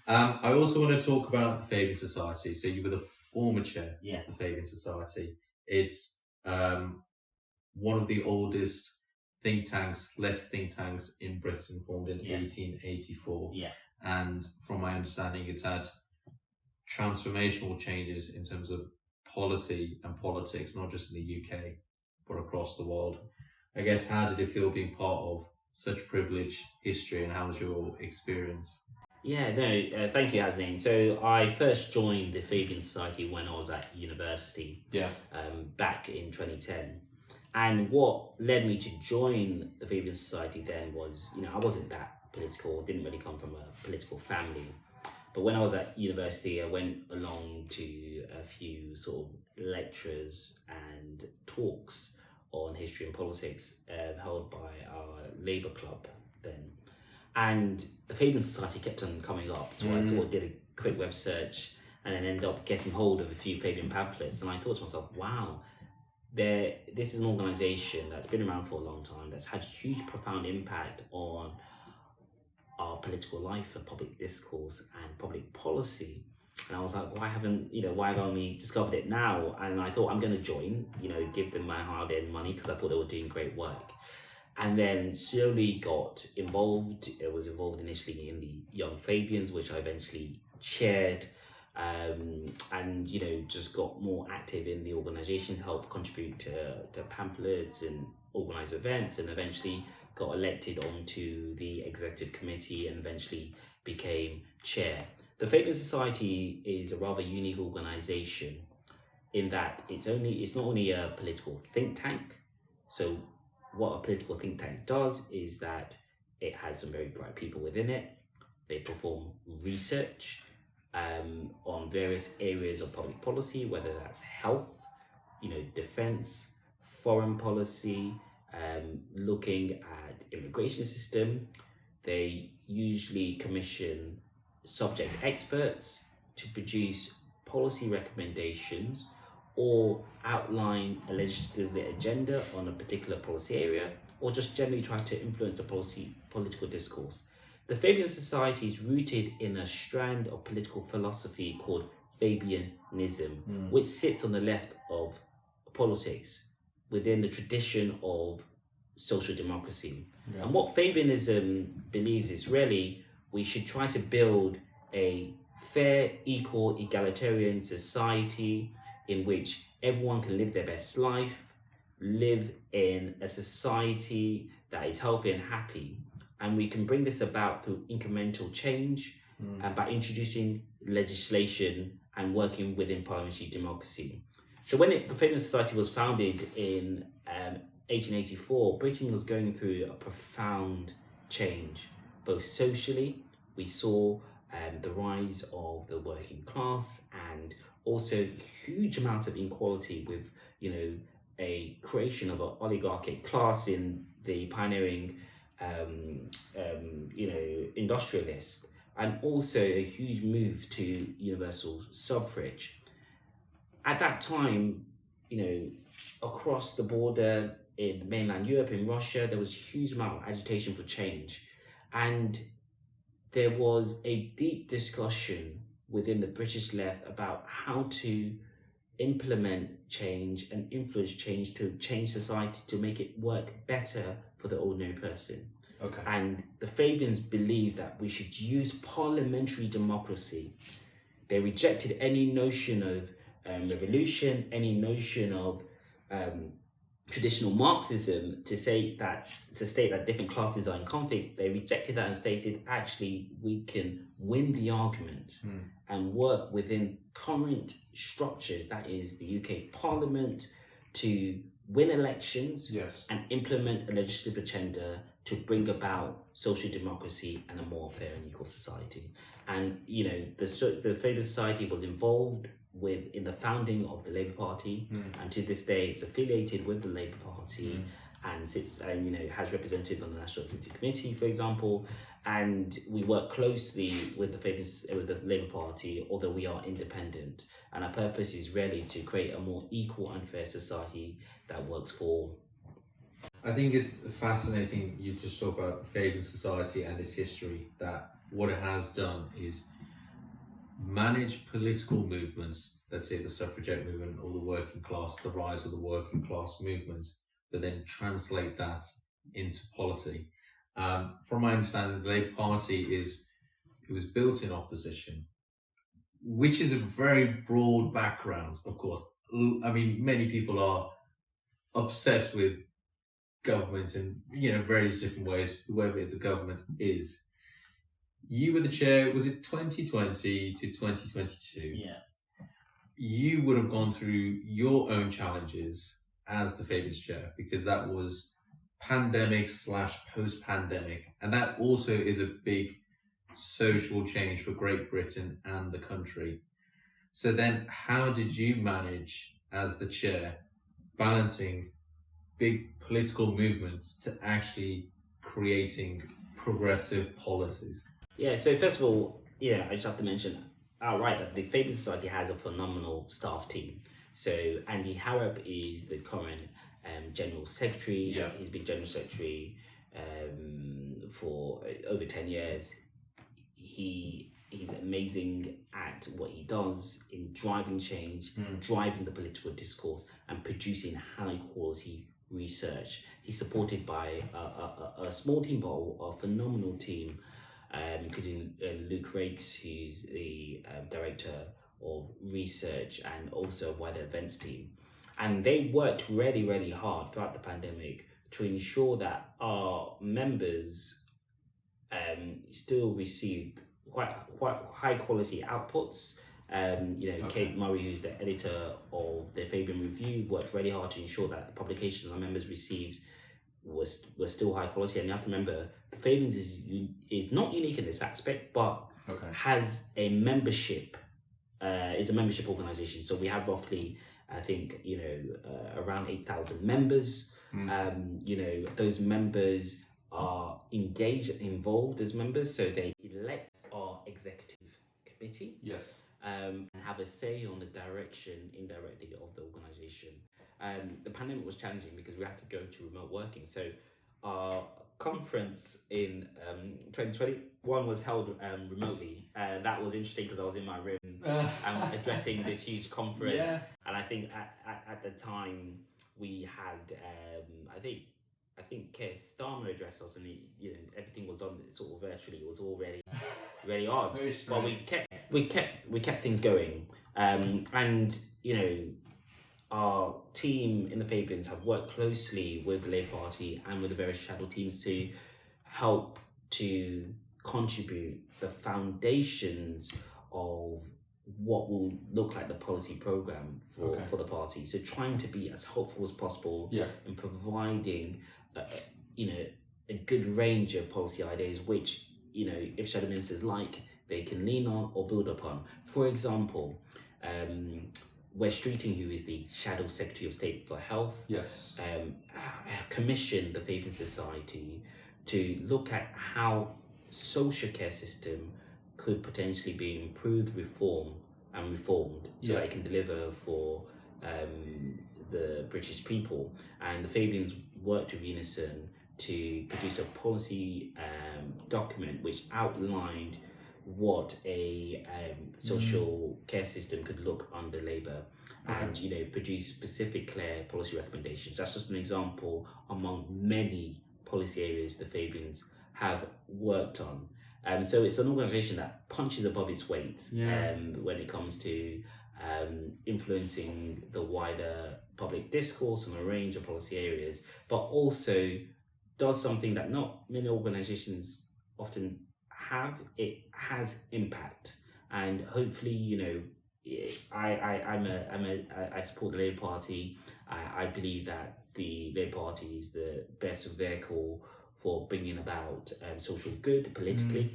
I also want to talk about the Fabian Society. So you were the former chair of the Fabian Society. It's one of the oldest left think tanks in Britain, formed in 1884. And from my understanding, it's had transformational changes in terms of policy and politics, not just in the UK, but across the world. I guess, how did it feel being part of such privileged history, and how was your experience? Thank you, Hasnain. So I first joined the Fabian Society when I was at university, back in 2010. And what led me to join the Fabian Society then was, I wasn't that political, didn't really come from a political family. But when I was at university, I went along to a few sort of lectures and talks on history and politics held by our Labour Club then. And the Fabian Society kept on coming up, so I sort of did a quick web search, and then ended up getting hold of a few Fabian pamphlets. And I thought to myself, wow, this is an organization that's been around for a long time, that's had huge, profound impact on our political life and public discourse and public policy. And I was like, why have I only discovered it now? And I thought, I'm going to join, give them my hard-earned money, because I thought they were doing great work. And then slowly got involved. I was involved initially in the Young Fabians, which I eventually chaired, and just got more active in the organization, helped contribute to pamphlets and organize events, and eventually got elected onto the executive committee and eventually became chair. The Fabian Society is a rather unique organization in that it's not only a political think tank. So what a political think tank does is that it has some very bright people within it. They perform research on various areas of public policy, whether that's health, defense, foreign policy, looking at immigration system. They usually commission subject experts to produce policy recommendations or outline a legislative agenda on a particular policy area, or just generally try to influence the political discourse. The Fabian Society is rooted in a strand of political philosophy called Fabianism, which sits on the left of politics within the tradition of social democracy. Yeah. And what Fabianism believes is really we should try to build a fair, equal, egalitarian society in which everyone can live their best life, live in a society that is healthy and happy. And we can bring this about through incremental change and by introducing legislation and working within parliamentary democracy. So when the Fabian Society was founded in 1884, Britain was going through a profound change, both socially. We saw the rise of the working class, and also huge amounts of inequality with, a creation of an oligarchic class in the pioneering, industrialists, and also a huge move to universal suffrage. At that time, across the border in mainland Europe, in Russia, there was a huge amount of agitation for change. And there was a deep discussion within the British left about how to implement change and influence change to change society, to make it work better for the ordinary person. Okay. And the Fabians believed that we should use parliamentary democracy. They rejected any notion of revolution, any notion of traditional Marxism to state that different classes are in conflict. They rejected that and stated, actually, we can win the argument and work within current structures, that is the UK Parliament, to win elections and implement a legislative agenda to bring about social democracy and a more fair and equal society. And the Fabian Society was involved in the founding of the Labour Party, and to this day it's affiliated with the Labour Party and sits has representative on the National Executive Committee, for example. And we work closely with the Labour Party, although we are independent. And our purpose is really to create a more equal and fair society that works for all. I think it's fascinating you just talk about the Fabian Society and its history, that what it has done is manage political movements, let's say the suffragette movement or the working class, the rise of the working class movements, but then translate that into polity. From my understanding, the Labour Party was built in opposition, which is a very broad background, of course. I mean, many people are upset with governments in various different ways, whoever the government is. You were the chair, was it 2020 to 2022? Yeah. You would have gone through your own challenges as the Fabian's chair, because that was pandemic / post-pandemic. And that also is a big social change for Great Britain and the country. So then how did you manage as the chair, balancing big political movements to actually creating progressive policies? Yeah, so first of all, I just have to mention, outright that the Fabian Society has a phenomenal staff team. So Andy Harrop is the current General Secretary. Yeah. He's been General Secretary for over 10 years. He's amazing at what he does in driving change, driving the political discourse, and producing high quality research. He's supported by a small team, but a phenomenal team, including Luke Rakes, who's the director of research, and also a wider events team. And they worked really, really hard throughout the pandemic to ensure that our members still received quite high quality outputs. Kate Murray, who's the editor of the Fabian Review, worked really hard to ensure that the publications our members received was still high quality. And you have to remember, the Fabians is not unique in this aspect, but has a membership. Is a membership organization. So we have roughly, I think, around 8,000 members. Those members are engaged and involved as members, so they elect our executive committee. Yes. And have a say on the direction indirectly of the organization. The pandemic was challenging because we had to go to remote working. So our conference in 2021 was held remotely. That was interesting because I was in my room addressing this huge conference. Yeah. And I think at the time we had, I think Keir Starmer addressed us, and everything was done sort of virtually. It was all really odd. But we kept things going, and our team in the Fabians have worked closely with the Labour Party and with the various shadow teams to help to contribute the foundations of what will look like the policy programme for the party. So trying to be as helpful as possible in providing a good range of policy ideas which, if shadow ministers like, they can lean on or build upon. For example, Wes Streeting, who is the Shadow Secretary of State for Health, commissioned the Fabian Society to look at how social care system could potentially be improved, reformed, so that it can deliver for the British people. And the Fabians worked with Unison to produce a policy document which outlined what a social care system could look under Labour, and produce specific clear policy recommendations. That's just an example among many policy areas the Fabians have worked on. So it's an organisation that punches above its weight when it comes to influencing the wider public discourse on a range of policy areas, but also does something that not many organisations often have. It has impact, and hopefully, I support the Labour Party. I believe that the Labour Party is the best vehicle for bringing about social good politically,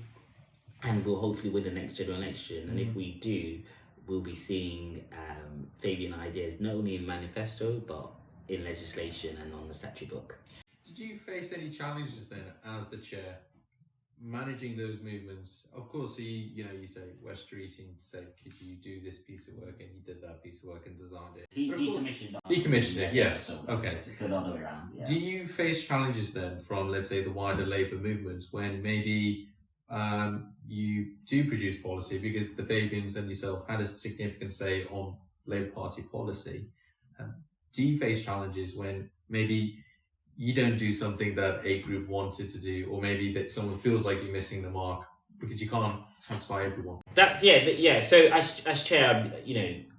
and we'll hopefully win the next general election. And if we do, we'll be seeing Fabian ideas not only in manifesto but in legislation and on the statute book. Did you face any challenges then as the chair, managing those movements? Of course, you say Wes Streeting said, could you do this piece of work, and he did that piece of work and designed it. He commissioned us. He commissioned it, yes. So It's the other way around. Yeah. Do you face challenges then from, let's say, the wider Labour movements when maybe you do produce policy, because the Fabians and yourself had a significant say on Labour Party policy? Do you face challenges when maybe you don't do something that a group wanted to do, or maybe that someone feels like you're missing the mark because you can't satisfy everyone? So as chair,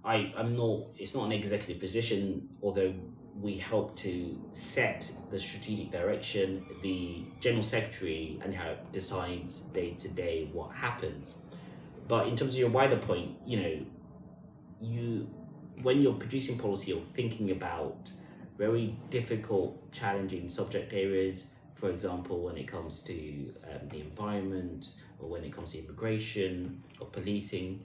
I'm not. It's not an executive position, although we help to set the strategic direction. The General Secretary and how decides day to day what happens. But in terms of your wider point, when you're producing policy, you're thinking about very difficult, challenging subject areas. For example, when it comes to the environment, or when it comes to immigration or policing,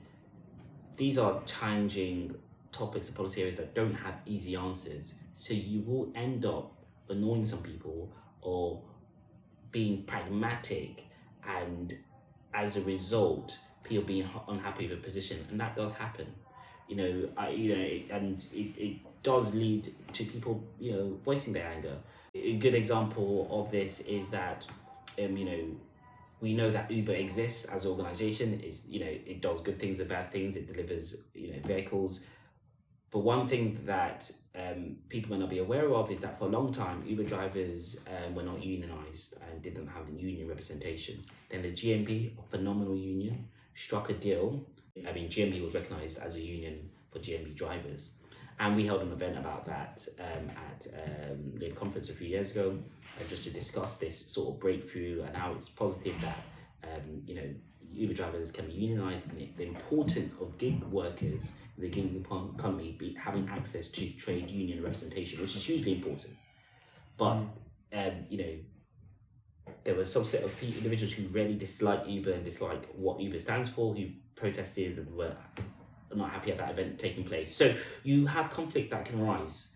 these are challenging topics and policy areas that don't have easy answers. So you will end up annoying some people or being pragmatic, and as a result, people being unhappy with a position, and that does happen. And it does lead to people, voicing their anger. A good example of this is that, we know that Uber exists as an organization. It does good things and bad things. It delivers, vehicles. But one thing that people may not be aware of is that for a long time, Uber drivers were not unionized and didn't have union representation. Then the GMB, a phenomenal union, struck a deal. GMB was recognized as a union for GMB drivers. And we held an event about that at Labour Conference a few years ago, just to discuss this sort of breakthrough and how it's positive that Uber drivers can be unionised, and the importance of gig workers in the gig economy having access to trade union representation, which is hugely important. But there were a subset of individuals who really disliked Uber and disliked what Uber stands for, who protested and were not happy at that event taking place. So you have conflict that can arise.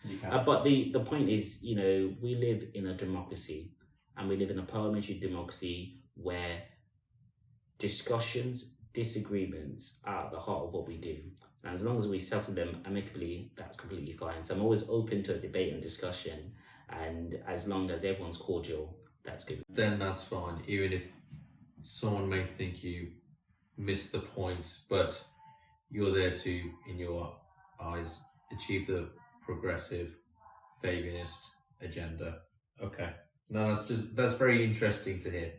But the point is, we live in a democracy, and we live in a parliamentary democracy where discussions, disagreements are at the heart of what we do. And as long as we settle them amicably, that's completely fine. So I'm always open to a debate and discussion, and as long as everyone's cordial, that's good. Then that's fine, even if someone may think you missed the point, but you're there to, in your eyes, achieve the progressive Fabianist agenda. Okay. No, that's very interesting to hear.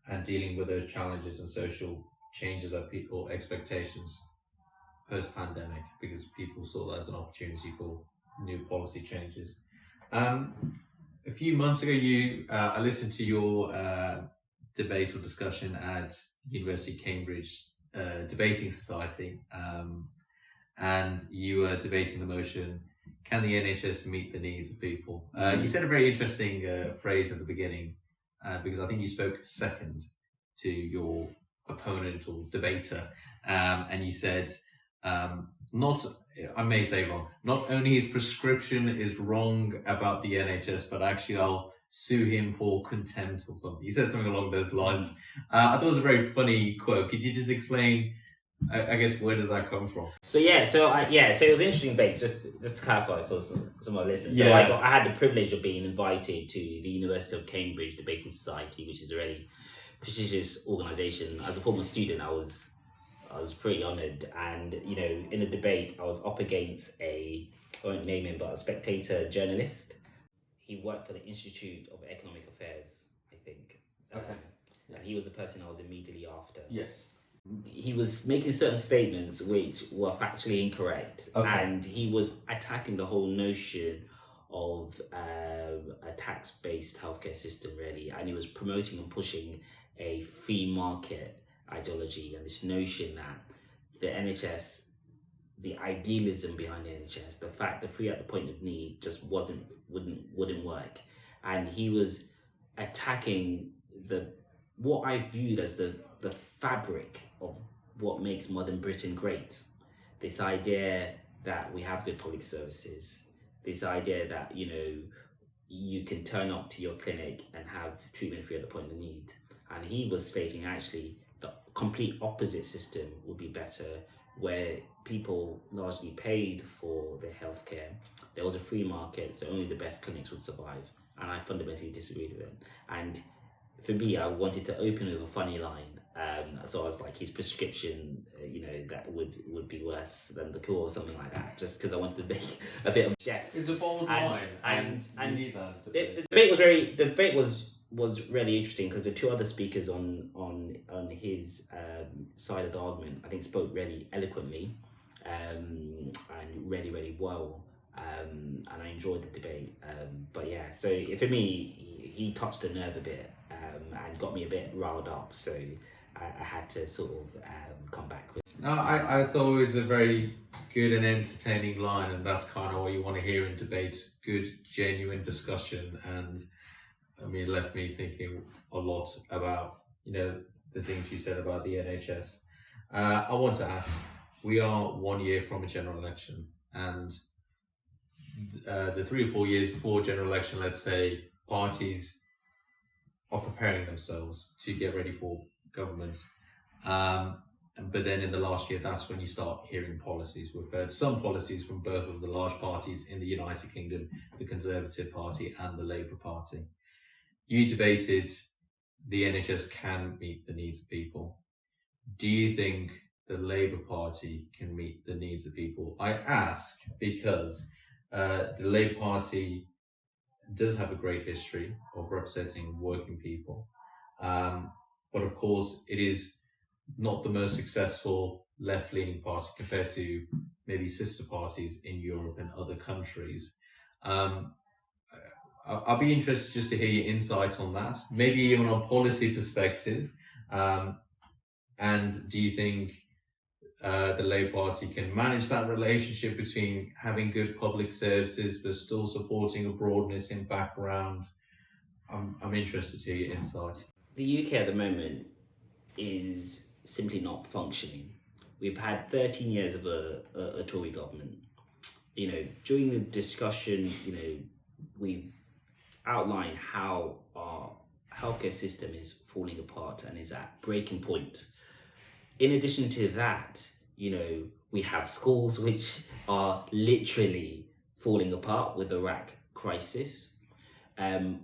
And dealing with those challenges and social changes that people expectations post-pandemic, because people saw that as an opportunity for new policy changes. A few months ago, I listened to your debate or discussion at University of Cambridge Debating Society, and you were debating the motion, can the NHS meet the needs of people? You said a very interesting phrase at the beginning, because I think you spoke second to your opponent or debater, and you said, I may say wrong, not only his prescription is wrong about the NHS, but actually I'll sue him for contempt or something. You said something along those lines. I thought it was a very funny quote. Could you just explain, I guess, where did that come from? So it was an interesting debate. Just to clarify for some of my listeners. So I had the privilege of being invited to the University of Cambridge Debating Society, which is a really prestigious organisation. As a former student, I was pretty honoured, and in the debate I was up against I won't name him, but a spectator journalist. He worked for the Institute of Economic Affairs, I think. Okay. And he was the person I was immediately after. Yes. He was making certain statements which were factually incorrect, and he was attacking the whole notion of a tax-based healthcare system, really, and he was promoting and pushing a free market ideology and this notion that the NHS, the idealism behind the NHS, the fact the free at the point of need just wouldn't work, and he was attacking what I viewed as the fabric of what makes modern Britain great. This idea that we have good public services, this idea that you can turn up to your clinic and have treatment free at the point of need, and he was stating actually the complete opposite system would be better, where people largely paid for their healthcare. There was a free market, so only the best clinics would survive, and I fundamentally disagreed with it. And for me, I wanted to open with a funny line. So I was like, his prescription, that would be worse than the cure or something like that, just because I wanted to make a bit of jest. It's a bold line, and you need that debate. The debate was really interesting, because the two other speakers on his side of the argument, I think, spoke really eloquently and really, really well. And I enjoyed the debate. So for me, he touched the nerve a bit and got me a bit riled up. So I had to sort of come back with. No, I thought it was a very good and entertaining line, and that's kind of what you want to hear in debate. Good, genuine discussion, and it left me thinking a lot about the things you said about the NHS. I want to ask, we are 1 year from a general election, and the 3 or 4 years before general election, let's say, parties are preparing themselves to get ready for government. But then in the last year, that's when you start hearing policies. We've heard some policies from both of the large parties in the United Kingdom, the Conservative Party and the Labour Party. You debated the NHS can meet the needs of people. Do you think the Labour Party can meet the needs of people? I ask because the Labour Party does have a great history of representing working people. But of course, it is not the most successful left-leaning party compared to maybe sister parties in Europe and other countries. I'll be interested just to hear your insights on that, maybe even on a policy perspective. And do you think the Labour Party can manage that relationship between having good public services but still supporting a broadness in background? I'm interested to hear your insights. The UK at the moment is simply not functioning. We've had 13 years of a Tory government. During the discussion, we've outlined how our healthcare system is falling apart and is at breaking point. In addition to that, we have schools which are literally falling apart with the RAC crisis.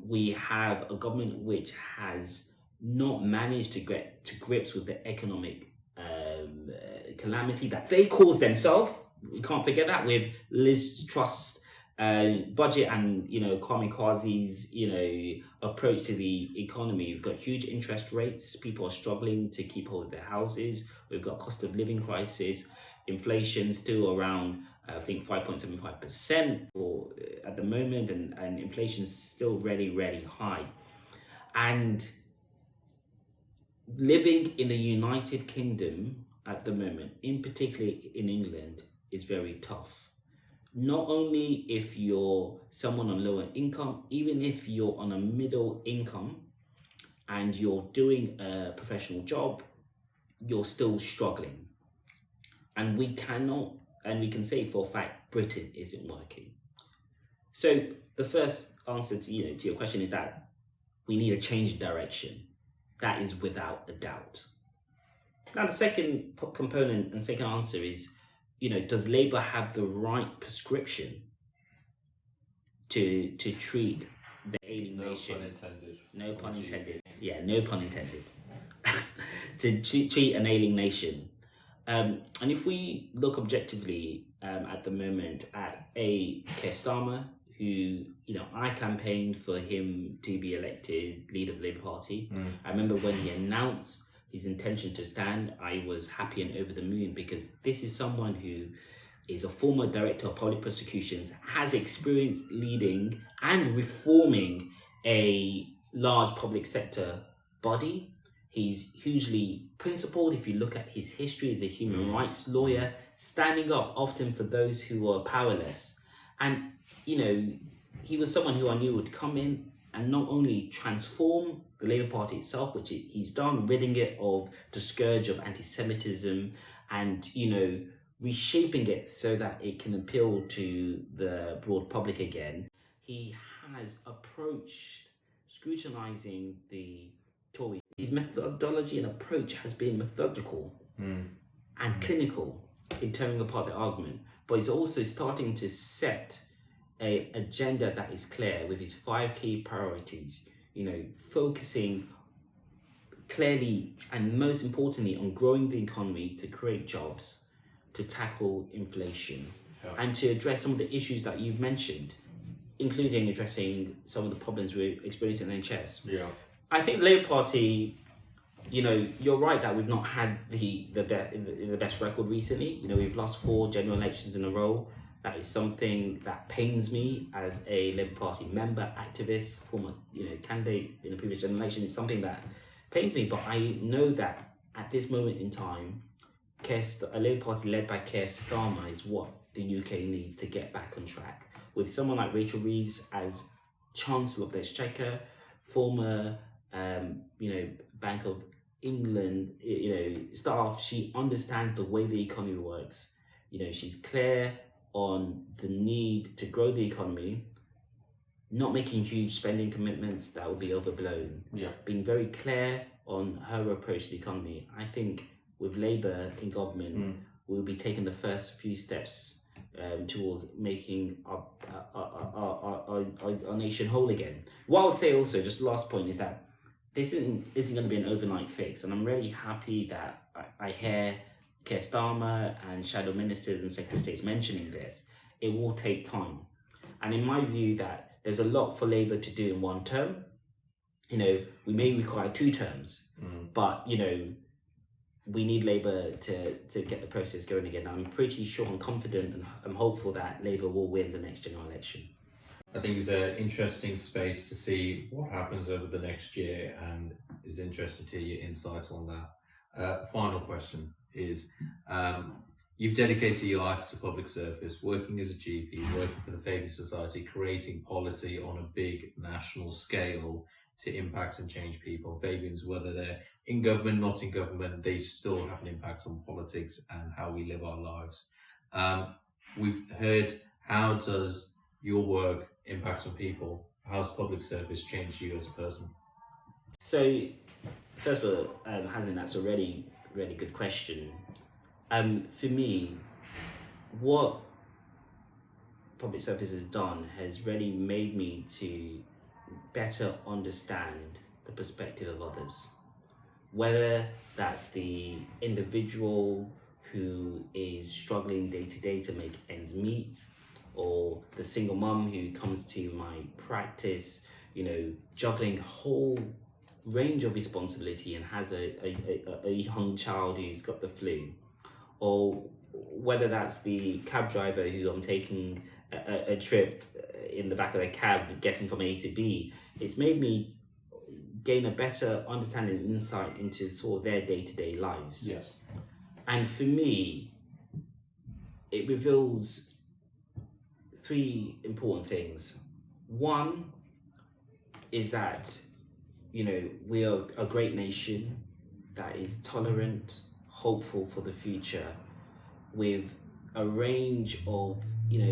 We have a government which has not managed to get to grips with the economic calamity that they caused themselves. We can't forget that, with Liz Truss budget and Kwame Kwazi's approach to the economy. We've got huge interest rates. People are struggling to keep hold of their houses. We've got cost of living crisis. Inflation still around I think 5.75% at the moment, and inflation is still really high. And living in the United Kingdom at the moment, in particular in England, is very tough. Not only if you're someone on lower income, even if you're on a middle income and you're doing a professional job, you're still struggling. And we can say for a fact, Britain isn't working. So the first answer to your question is that we need a change in direction. That is without a doubt. Now, the second component and second answer is, does Labour have the right prescription to treat the ailing nation? No pun intended. Yeah, no pun intended. To treat an ailing nation. And if we look objectively at the moment at Keir Starmer, who, I campaigned for him to be elected leader of the Labour Party. I remember when he announced his intention to stand, I was happy and over the moon, because this is someone who is a former director of public prosecutions, has experience leading and reforming a large public sector body. He's hugely principled. If you look at his history as a human rights lawyer, standing up often for those who are powerless. And, he was someone who I knew would come in and not only transform the Labour Party itself, which he's done, ridding it of the scourge of anti-Semitism and, reshaping it so that it can appeal to the broad public again. He has approached scrutinizing the Tories. His methodology and approach has been methodical and clinical in tearing apart the argument, but he's also starting to set an agenda that is clear with his 5 key priorities, focusing clearly and most importantly on growing the economy to create jobs, to tackle inflation, and to address some of the issues that you've mentioned, including addressing some of the problems we're experiencing in NHS. Yeah. I think the Labour Party, you're right that we've not had the best record recently. We've lost 4 general elections in a row. That is something that pains me as a Labour Party member, activist, former candidate in a previous general election. It's something that pains me, but I know that at this moment in time, a Labour Party led by Keir Starmer is what the UK needs to get back on track. With someone like Rachel Reeves as Chancellor of the Exchequer, former Bank of England staff, she understands the way the economy works. She's clear on the need to grow the economy, not making huge spending commitments that will be overblown. Being very clear on her approach to the economy. I think with Labour in government, we'll be taking the first few steps towards making our nation whole again. What I would say also, just last point, is that this isn't going to be an overnight fix, and I'm really happy that I hear Keir Starmer and shadow ministers and Secretary of States mentioning this. It will take time, and in my view, that there's a lot for Labour to do in one term. We may require 2 terms, but we need Labour to get the process going again. I'm pretty sure and confident, and I'm hopeful that Labour will win the next general election. I think it's an interesting space to see what happens over the next year, and it's interesting to hear your insights on that. Final question is, you've dedicated your life to public service, working as a GP, working for the Fabian Society, creating policy on a big national scale to impact and change people. Fabians, whether they're in government, not in government, they still have an impact on politics and how we live our lives. We've heard, how does your work impact on people? How's public service changed you as a person? So, first of all, Hasan, that's a really, really good question. For me, what public service has done has really made me to better understand the perspective of others. Whether that's the individual who is struggling day to day to make ends meet, or the single mum who comes to my practice, juggling a whole range of responsibility and has a young child who's got the flu, or whether that's the cab driver who I'm taking a trip in the back of the cab getting from A to B. It's made me gain a better understanding and insight into sort of their day-to-day lives. Yes. And for me, it reveals 3 important things. One is that, we are a great nation that is tolerant, hopeful for the future, with a range of,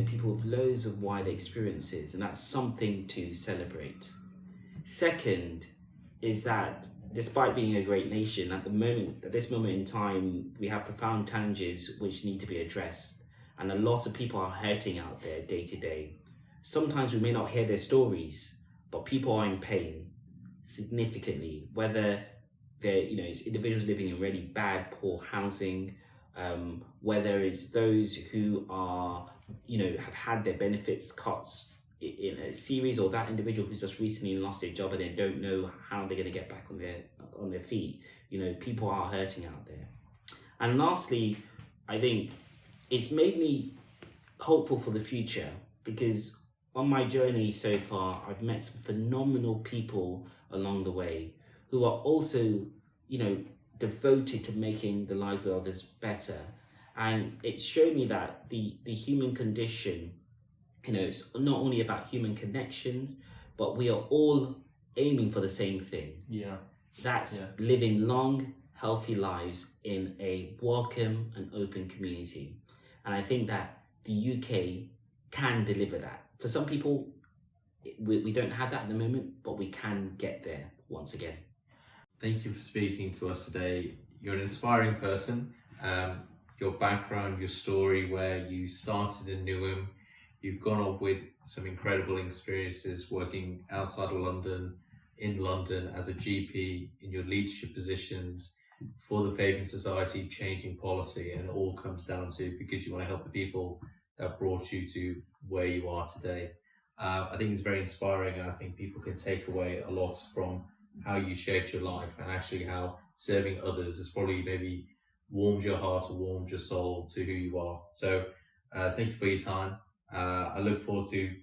people with loads of wide experiences, and that's something to celebrate. Second is that despite being a great nation, at this moment in time, we have profound challenges which need to be addressed, and a lot of people are hurting out there day to day. Sometimes we may not hear their stories, but people are in pain significantly, whether they're, it's individuals living in really bad, poor housing, whether it's those who are, have had their benefits cuts in a series, or that individual who's just recently lost their job and they don't know how they're going to get back on their feet. People are hurting out there. And lastly, I think it's made me hopeful for the future, because on my journey so far, I've met some phenomenal people along the way who are also, devoted to making the lives of others better. And it's shown me that the human condition, it's not only about human connections, but we are all aiming for the same thing. Yeah. That's living long, healthy lives in a welcome and open community. And I think that the UK can deliver that. For some people, we don't have that at the moment, but we can get there once again. Thank you for speaking to us today. You're an inspiring person. Your background, your story, where you started in Newham, you've gone on with some incredible experiences working outside of London, in London as a GP, in your leadership positions for the Fabian Society, changing policy, and it all comes down to because you want to help the people that brought you to where you are today. I think it's very inspiring, and I think people can take away a lot from how you shaped your life, and actually how serving others has probably maybe warmed your heart or warmed your soul to who you are. So thank you for your time. I look forward to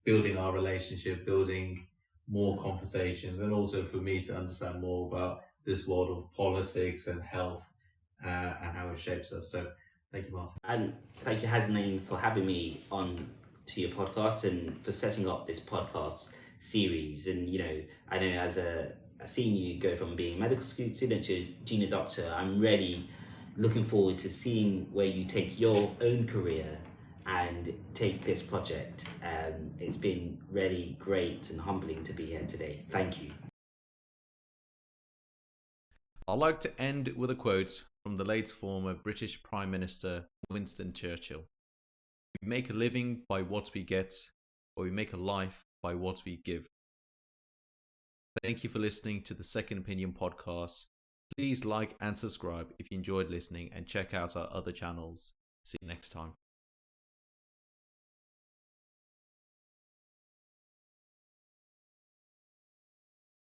building our relationship, building more conversations, and also for me to understand more about this world of politics and health and how it shapes us. So thank you, Martin. And thank you, Hasnain, for having me on to your podcast and for setting up this podcast series. And I know as I've seen you go from being a medical student to junior doctor, I'm really looking forward to seeing where you take your own career and take this project. It's been really great and humbling to be here today. Thank you. I'd like to end with a quote from the late former British Prime Minister Winston Churchill. We make a living by what we get, or we make a life by what we give. Thank you for listening to the Second Opinion podcast. Please like and subscribe if you enjoyed listening, and check out our other channels. See you next time.